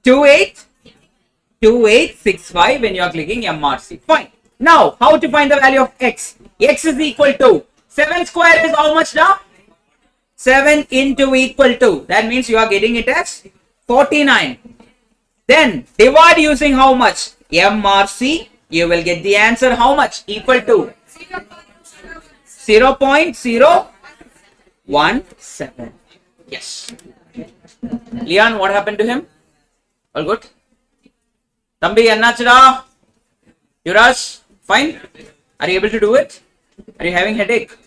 2865 when you are clicking MRC. Fine. Now, how to find the value of x? X is equal to 7 square is how much now? 7 into equal to. That means you are getting it as 49. Then divide using how much? MRC. You will get the answer how much? Equal to 0.017. Yes. Leon, what happened to him? All good? Tambi, Annachara? Yuras? Fine? Are you able to do it? Are you having headache?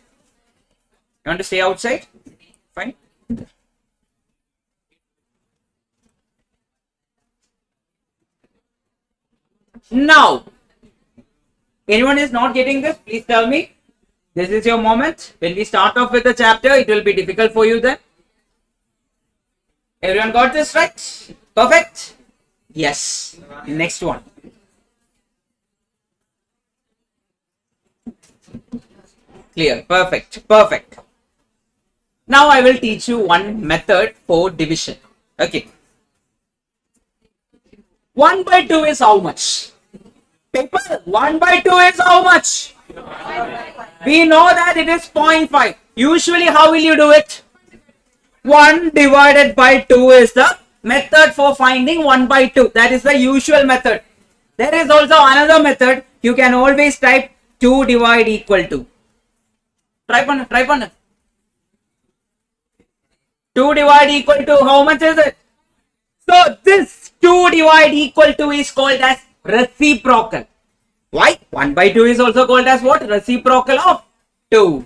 You want to stay outside? Fine. Now, anyone is not getting this, please tell me. This is your moment. When we start off with the chapter, it will be difficult for you then. Everyone got this right? Perfect? Yes. Next one. Clear. Perfect. Perfect. Now I will teach you one method for division. Okay. 1 by 2 is how much? People, 1 by 2 is how much? We know that it is 0.5. Usually, how will you do it? 1 divided by 2 is the method for finding 1 by 2. That is the usual method. There is also another method. You can always type 2 divide equal to. Try on. 2 divide equal to, how much is it? So, this 2 divide equal to is called as reciprocal. Why? 1 by 2 is also called as what? Reciprocal of 2.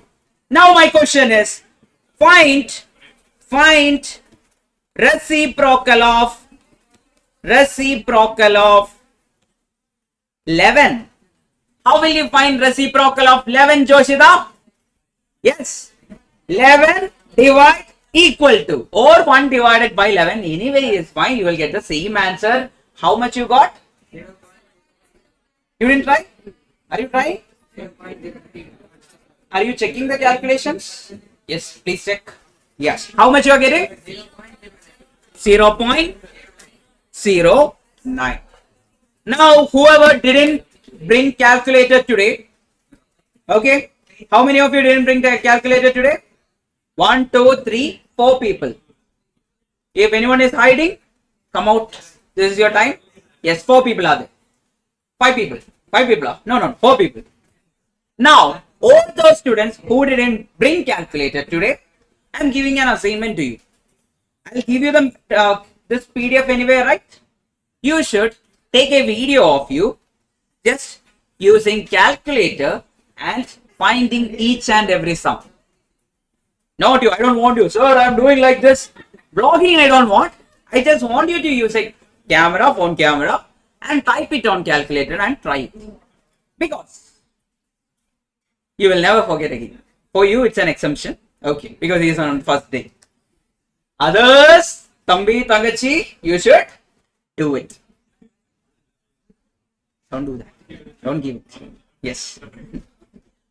Now my question is, find reciprocal of 11. How will you find reciprocal of 11, Joshida? Yes. 11 divide equal to, or 1 divided by 11. Anyway is fine. You will get the same answer. How much you got? You didn't try? Are you trying? Are you checking the calculations? Yes, please check. Yes. How much you are getting? 0.09. Now, whoever didn't bring calculator today, okay? How many of you didn't bring the calculator today? 1, 2, 3, 4 people. If anyone is hiding, come out. This is your time. Yes, 4 people are there. 5 people. 5 people are. No, 4 people. Now, all those students who didn't bring calculator today, I am giving an assignment to you. I will give you this PDF anyway, right? You should take a video of you just using calculator and finding each and every sum. Not you, I don't want you. Sir, I am doing like this. Blogging I don't want. I just want you to use a phone camera and type it on calculator and try it. Because you will never forget again. For you, it's an exemption. Okay, because he is on first day. Others, Tambi, Tangachi, you should do it. Don't do that. Don't give it. Yes.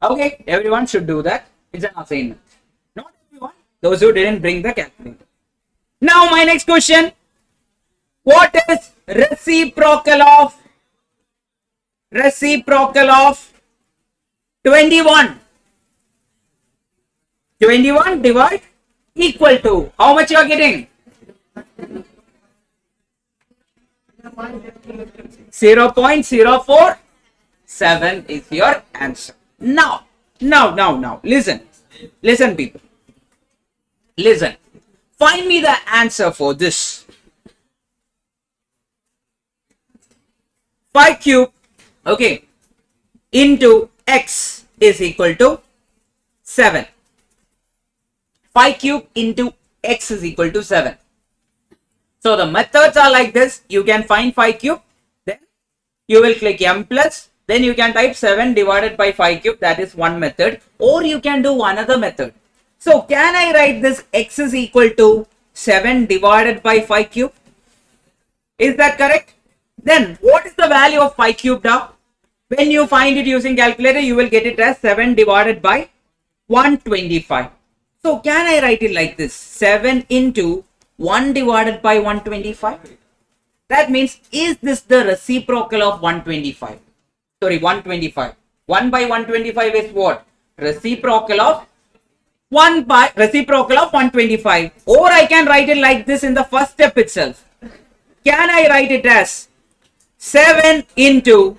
Okay, everyone should do that. It's an assignment. Not everyone. Those who didn't bring the calculator. Now, my next question. What is reciprocal of 21? 21 divide equal to, how much you are getting? 0.047 is your answer. Now, listen people. Listen. Find me the answer for this. 5 cube, okay, into x is equal to 7. 5 cube into x is equal to 7. So the methods are like this. You can find 5 cube, then you will click m plus, then you can type 7 divided by 5 cube. That is one method. Or you can do another method. So can I write this x is equal to 7 divided by 5 cube? Is that correct? Then what is the value of 5 cubed now? When you find it using calculator, you will get it as 7 divided by 125. So can I write it like this? 7 into 1 divided by 125. That means, is this the reciprocal of 125? Sorry, 125. 1 by 125 is what? Reciprocal of 125. Or I can write it like this in the first step itself. Can I write it as 7 into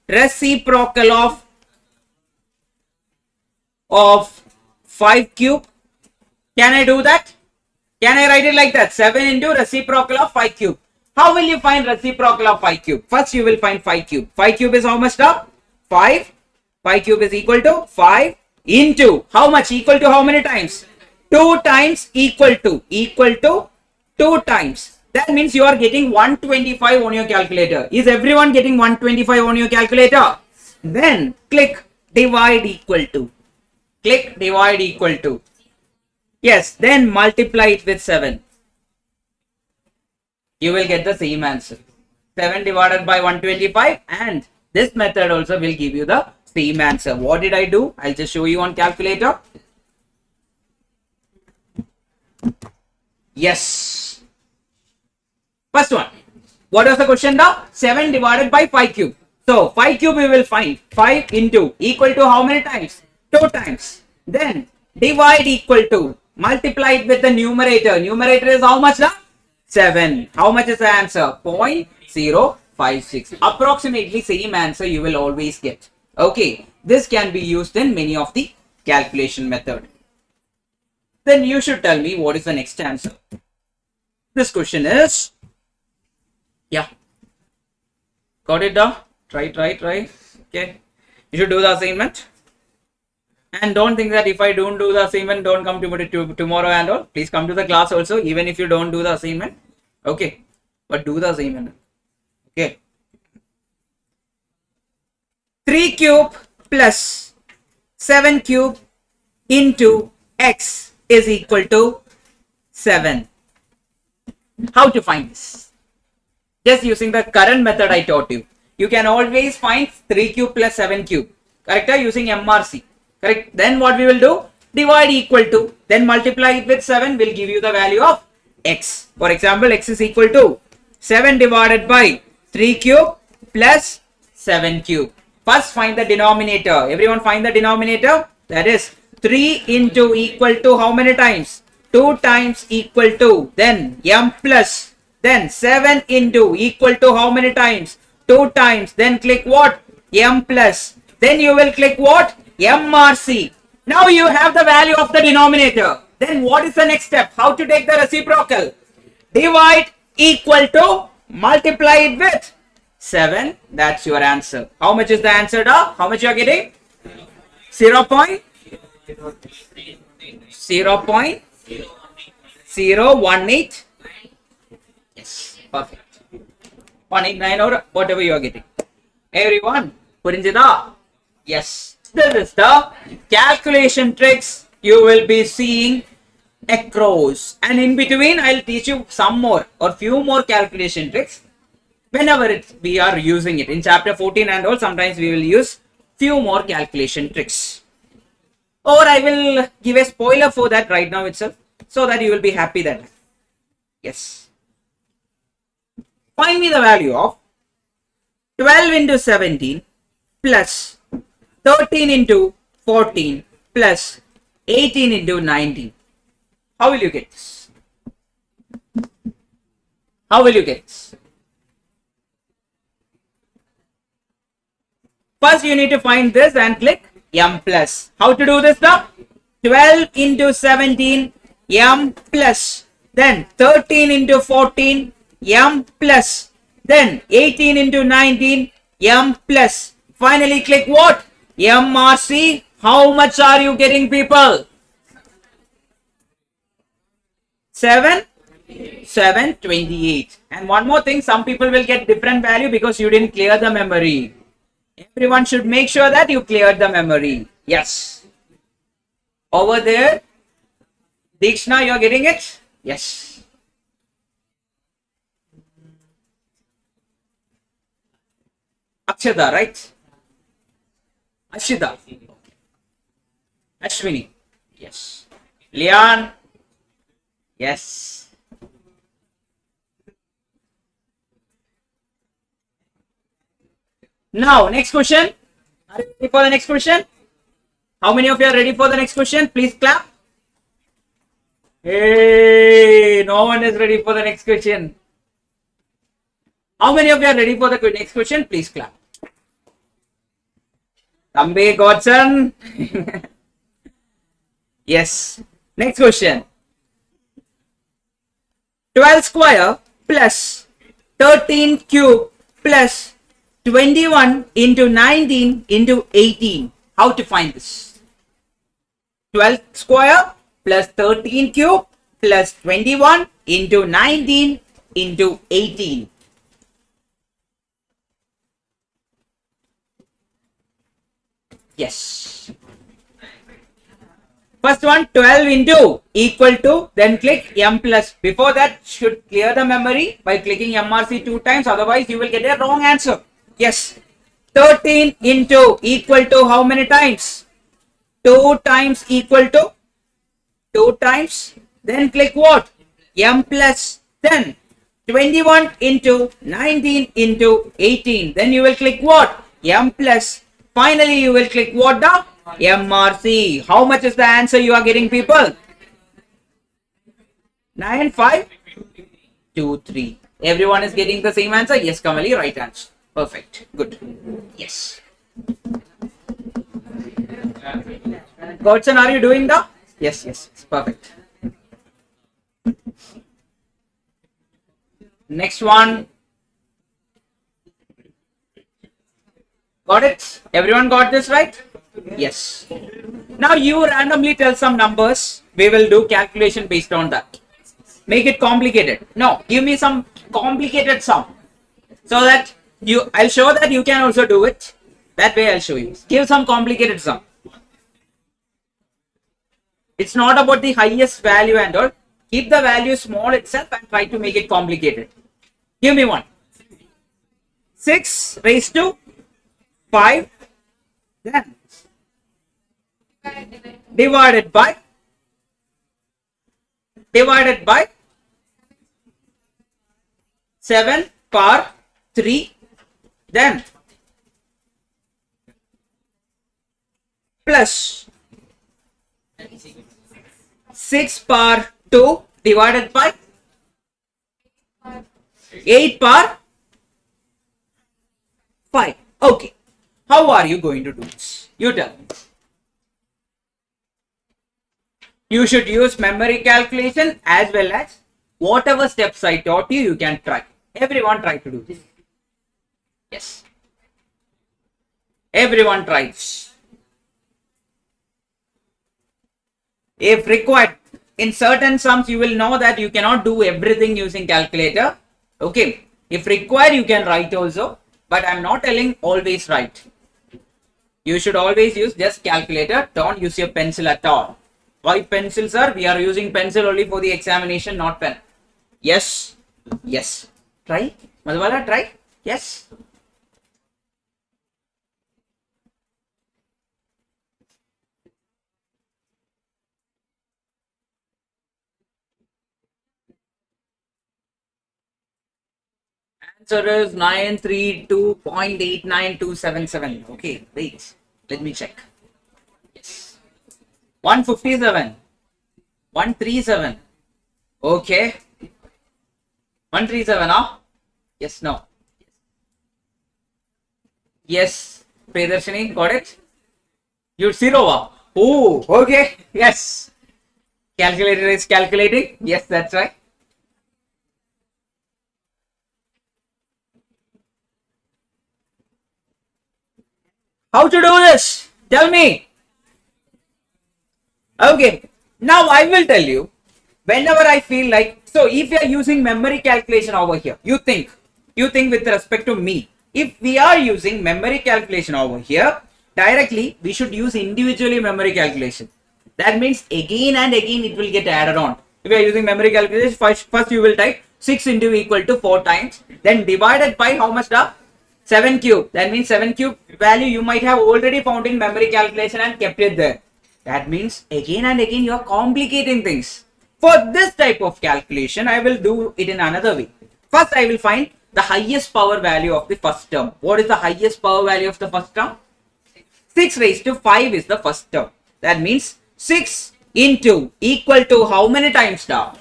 reciprocal of 5 cube? Can I do that? Can I write it like that? 7 into reciprocal of 5 cube. How will you find reciprocal of 5 cube? First you will find 5 cube. 5 cube is how much now? 5. 5 cube is equal to 5 into how much? Equal to how many times? 2 times equal to 2 times. That means you are getting 125 on your calculator. Is everyone getting 125 on your calculator? Then click divide equal to. Click divide equal to. Yes, then multiply it with 7. You will get the same answer. 7 divided by 125, and this method also will give you the same answer. What did I do? I'll just show you on calculator. Yes. First one. What was the question now? 7 divided by 5 cube. So 5 cube we will find. 5 into equal to how many times? 2 times. Then divide equal to. Multiply it with the numerator. Numerator is how much now? 7. How much is the answer? 0.056. Approximately same answer you will always get. Okay. This can be used in many of the calculation method. Then you should tell me what is the next answer. This question is, yeah, got it down? Try. Okay, you should do the assignment. And don't think that if I don't do the assignment, don't come to tomorrow and all. Please come to the class also, even if you don't do the assignment. Okay, but do the assignment. Okay. 3 cube plus 7 cube into x is equal to 7. How to find this? Just using the current method I taught you. You can always find 3 cube plus 7 cube. Correct? Using MRC. Correct? Then what we will do? Divide equal to. Then multiply it with 7 will give you the value of x. For example, x is equal to 7 divided by 3 cube plus 7 cube. First find the denominator. Everyone find the denominator. That is 3 into equal to how many times? 2 times equal to. Then m plus. Then 7 into equal to how many times? 2 times. Then click what? M plus. Then you will click what? MRC. Now you have the value of the denominator. Then what is the next step? How to take the reciprocal? Divide equal to, multiply it with 7. That's your answer. How much is the answer now? How much you are getting? 0.018. Yes, perfect. 189 or whatever you are getting. Everyone, Purinjida? Yes. This is the calculation tricks you will be seeing across, and in between I'll teach you some more or few more calculation tricks whenever we are using it. In chapter 14 and all, sometimes we will use few more calculation tricks, or I will give a spoiler for that right now itself, so that you will be happy that. Yes. Find me the value of 12 into 17 plus 13 into 14 plus 18 into 19. How will you get this? How will you get this? First you need to find this and click m plus. How to do this now? 12 into 17 m plus. Then 13 into 14 m plus. Then 18 into 19 m plus. Finally click what? MRC. How much are you getting, people? 728. And one more thing, some people will get different value because you didn't clear the memory. Everyone should make sure that you cleared the memory. Yes. Over there, Dikshna, you are getting it? Yes. Akshada, right? Ashida. Ashwini. Yes. Lian. Yes. Now, next question. Are you ready for the next question? How many of you are ready for the next question? Please clap. Hey, no one is ready for the next question. How many of you are ready for the next question? Please clap. Tambe Godson. Yes. Next question. 12 square plus 13 cube plus 21 into 19 into 18. How to find this? 12 square plus 13 cube plus 21 into 19 into 18. Yes. First one, 12 into equal to, then click M plus. Before that, should clear the memory by clicking MRC 2 times, otherwise you will get a wrong answer. Yes. 13 into equal to how many times? 2 times equal to 2 times. Then click what? M plus. Then 21 into 19 into 18. Then you will click what? M plus. Finally, you will click what? The MRC. How much is the answer you are getting, people? 9523. Everyone is getting the same answer? Yes, Kamali, right answer. Perfect. Good. Yes. Godson, are you doing the? Yes, yes. Perfect. Next one. Got it? Everyone got this right? Yes. Now you randomly tell some numbers. We will do calculation based on that. Make it complicated. No, give me some complicated sum. So that I'll show that you can also do it. That way I'll show you. Give some complicated sum. It's not about the highest value and all. Keep the value small itself and try to make it complicated. Give me one. 6 raised to 5. Then divided by 7 power 3. Then plus 6 power 2 divided by 8 power 5. Okay. How are you going to do this? You tell me. You should use memory calculation as well as whatever steps I taught you, you can try. Everyone try to do this. Yes. Everyone tries. If required, in certain sums, you will know that you cannot do everything using calculator. Okay. If required, you can write also. But I am not telling always write. You should always use just calculator. Don't use your pencil at all. Why pencil, sir? We are using pencil only for the examination, not pen. Yes. Yes. Try. Madhubala, try. Yes. Answer is 932.89277. Okay, wait. Let me check. Yes. 157. 137. Okay. 137, huh? Yes, no. Yes. Priyadarshini, got it? You're zero. Oh, okay. Yes. Calculator is calculating. Yes, that's right. How to do this? Tell me. Okay. Now I will tell you. Whenever I feel like, so if you are using memory calculation over here, you think with respect to me, if we are using memory calculation over here, directly we should use individually memory calculation. That means again and again it will get added on. If you are using memory calculation, first you will type 6 into equal to 4 times, then divided by how much the 7 cube. That means 7 cube value you might have already found in memory calculation and kept it there. That means again and again you are complicating things. For this type of calculation, I will do it in another way. First, I will find the highest power value of the first term. What is the highest power value of the first term? 6 raised to 5 is the first term. That means 6 into equal to how many times now?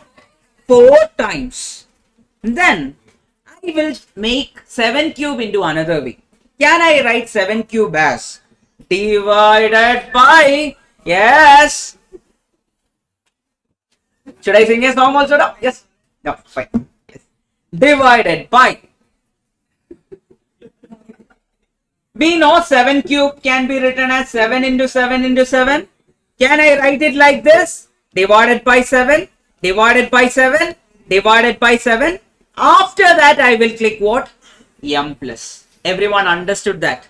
4 times. Then I will make 7 cube into another way. Can I write 7 cube as divided by, yes. Should I sing a song also now? Yes. No, fine. Yes. Divided by. We know 7 cube can be written as 7 into 7 into 7. Can I write it like this? Divided by 7, divided by 7, divided by 7. After that, I will click what? M plus. Everyone understood that?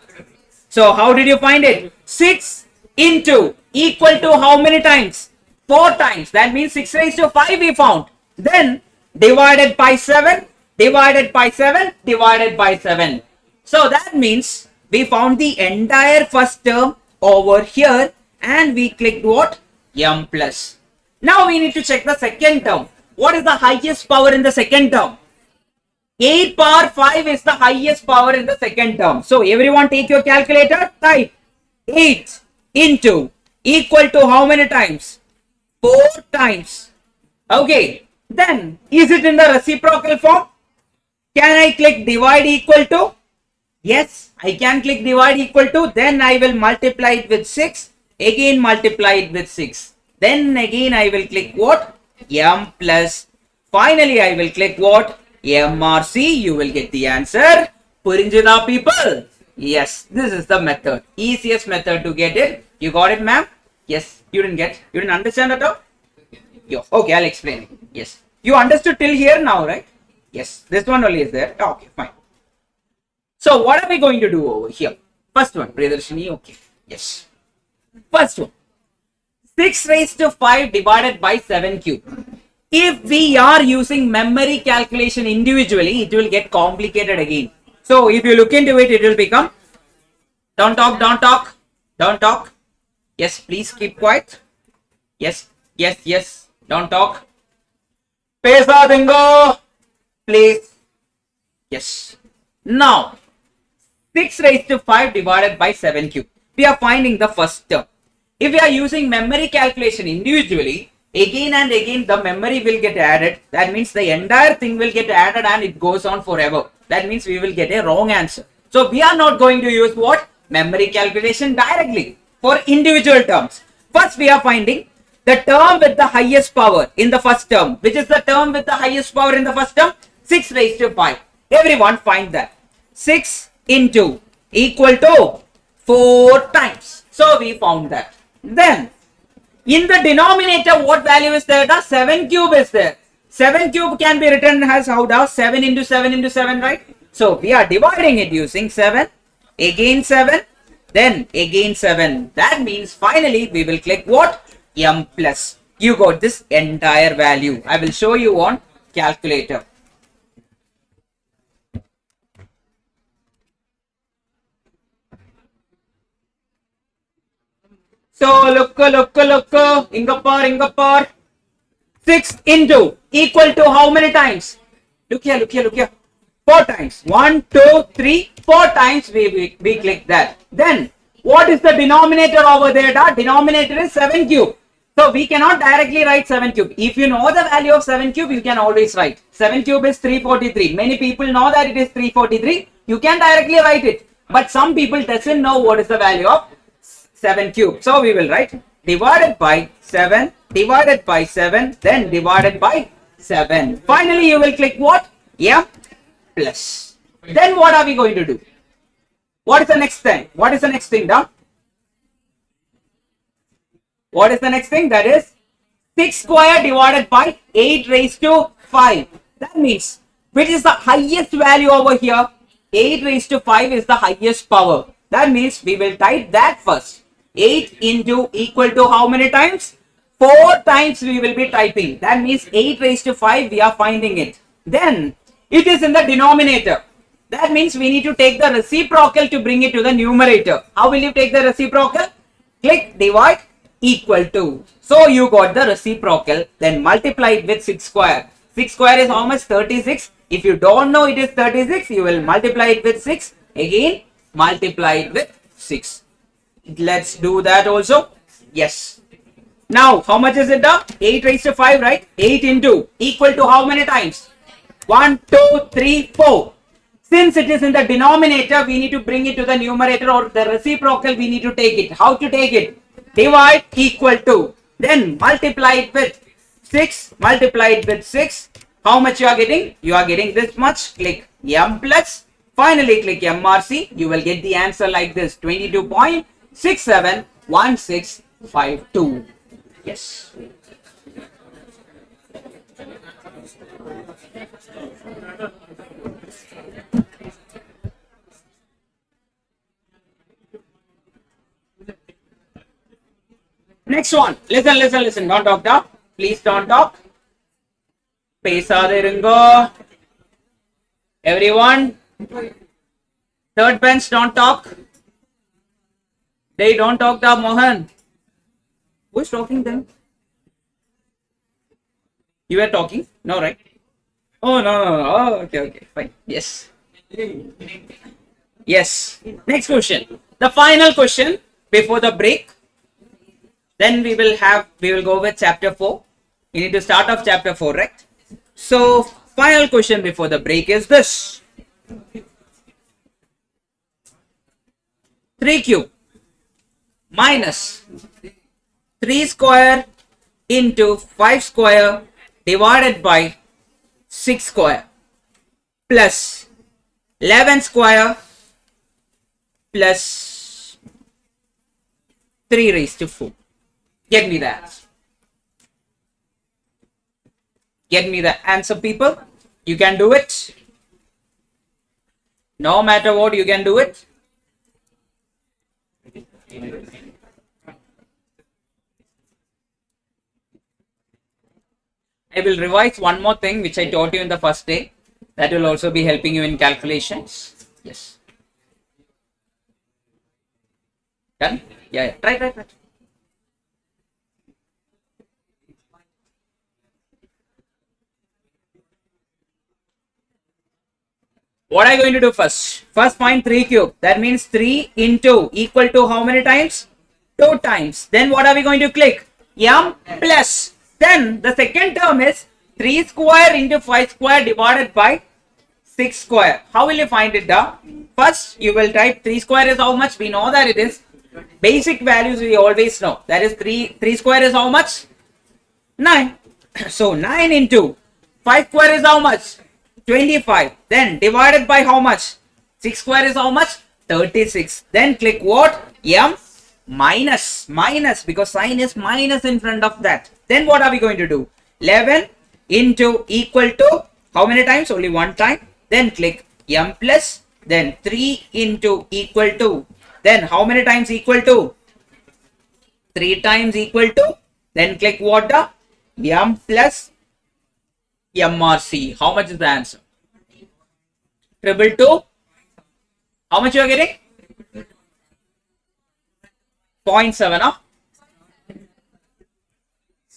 So, how did you find it? 6 into equal to how many times? 4 times. That means 6 raised to 5 we found. Then, divided by 7, divided by 7, divided by 7. So, that means we found the entire first term over here and we clicked what? M plus. Now we need to check the second term. What is the highest power in the second term? 8 power 5 is the highest power in the second term. So everyone take your calculator, type 8 into equal to how many times? 4 times. Okay. Then is it in the reciprocal form? Can I click divide equal to? Yes, I can click divide equal to. Then I will multiply it with 6. Again multiply it with 6. Then again I will click what? M plus. Finally I will click what? MRC. You will get the answer. Purinjida people? Yes, this is the method. Easiest method to get it. You got it, ma'am? Yes, you didn't get? You didn't understand at all? Yo, okay, I'll explain it. Yes. You understood till here now, right? Yes, this one only is there. Okay, fine. So what are we going to do over here? First one, Priyadarshini, okay. Yes. First one. 6 raised to 5 divided by 7 cube. If we are using memory calculation individually, it will get complicated again. So if you look into it, it will become, don't talk, don't talk, don't talk. Yes, please keep quiet. Yes, yes, yes, don't talk. Pesa dingo, please. Yes. Now, 6 raised to 5 divided by 7 cube. We are finding the first term. If we are using memory calculation individually, again and again the memory will get added. That means the entire thing will get added and it goes on forever. That means we will get a wrong answer. So we are not going to use what? Memory calculation directly for individual terms. First we are finding the term with the highest power in the first term. Which is the term with the highest power in the first term? 6 raised to 5. Everyone find that. 6 into equal to 4 times. So we found that. Then in the denominator, what value is there? The 7 cube is there. 7 cube can be written as how does 7 into 7 into 7, right? So we are dividing it using 7, again 7, then again 7. That means finally we will click what? M plus. You got this entire value. I will show you on calculator. So look, Ingapar. 6 into equal to how many times? Look here. 4 times. 1, 2, 3, 4 times we click that. Then what is the denominator over there? The denominator is 7 cube. So we cannot directly write 7 cube. If you know the value of 7 cube, you can always write. 7 cube is 343. Many people know that it is 343. You can directly write it. But some people doesn't know what is the value of 7 cube. So we will write divided by 7, divided by 7, then divided by 7. Finally, you will click what? M plus. Then what are we going to do? What is the next thing? What is the next thing, Dom? What is the next thing? That is 6 square divided by 8 raised to 5. That means, which is the highest value over here? 8 raised to 5 is the highest power. That means we will type that first. 8 into equal to how many times? 4 times we will be typing. That means 8 raised to 5 we are finding it. Then it is in the denominator. That means we need to take the reciprocal to bring it to the numerator. How will you take the reciprocal? Click divide equal to. So you got the reciprocal. Then multiply it with 6 square. 6 square is how much? 36. If you don't know it is 36, you will multiply it with 6. Again multiply it with 6. Let's do that also. Yes. Now, how much is it? 8 raised to 5, right? 8 into equal to how many times? 1, 2, 3, 4. Since it is in the denominator, we need to bring it to the numerator, or the reciprocal, we need to take it. How to take it? Divide equal to. Then multiply it with 6. Multiply it with 6. How much you are getting? You are getting this much. Click M plus. Finally, click MRC. You will get the answer like this. 22.6716 5.2. Yes. Next one. Listen. Don't talk now. Please don't talk. Pesadirungo. Everyone. Third bench, don't talk. They don't talk now, Mohan. Who is talking then? You were talking? No, right? Oh, no. Oh, okay. Fine. Yes. Yes. Next question. The final question before the break. Then we will go with chapter 4. You need to start off chapter 4, right? So, final question before the break is this. 3 cube minus 3 square into 5 square divided by 6 square plus 11 square plus 3 raised to 4. Get me that. Get me the answer, people. You can do it. No matter what, you can do it. I will revise one more thing which I taught you in the first day. That will also be helping you in calculations. Yes. Done? Yeah. Try. What are you going to do first? First find 3 cube. That means 3 into equal to how many times? 2 times. Then what are we going to click? M plus. Then the second term is 3 square into 5 square divided by 6 square. How will you find it down? First you will type 3 square is how much? We know that it is. Basic values we always know. That is 3 square is how much? 9. So 9 into 5 square is how much? 25. Then divided by how much? 6 square is how much? 36. Then click what? M minus because sign is minus in front of that. Then what are we going to do? 11 into equal to how many times? Only one time. Then click M plus. Then 3 into equal to. Then how many times equal to? 3 times equal to. Then click what? M plus MRC. How much is the answer? 222. How much you are getting? 0.7. Huh?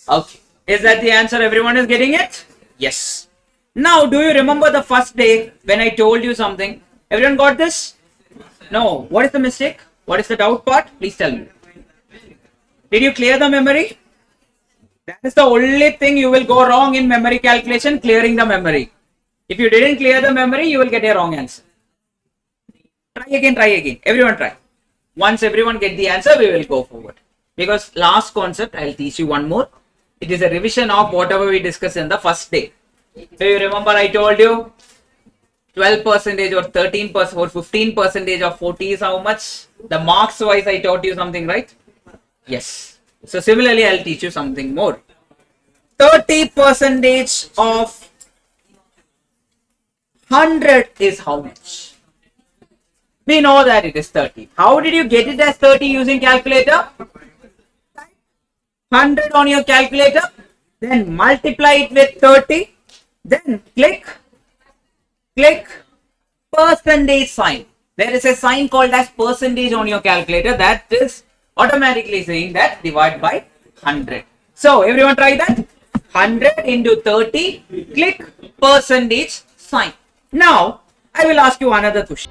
Okay. Is that the answer? Everyone is getting it? Yes. Now, do you remember the first day when I told you something? Everyone got this? No. What is the mistake? What is the doubt part? Please tell me. Did you clear the memory? That is the only thing you will go wrong in memory calculation, clearing the memory. If you didn't clear the memory, you will get a wrong answer. Try again. Everyone try. Once everyone get the answer, we will go forward. Because last concept, I will teach you one more. It is a revision of whatever we discussed in the first day. Do you remember I told you 12% or 13% or 15% of 40 is how much? The marks wise I taught you something, right? Yes. So similarly, I'll teach you something more. 30% of 100 is how much? We know that it is 30. How did you get it as 30 using calculator? 100 on your calculator, then multiply it with 30, then click percentage sign. There is a sign called as percentage on your calculator that is automatically saying that divide by 100. So everyone try that. 100 into 30, click percentage sign. Now I will ask you another question.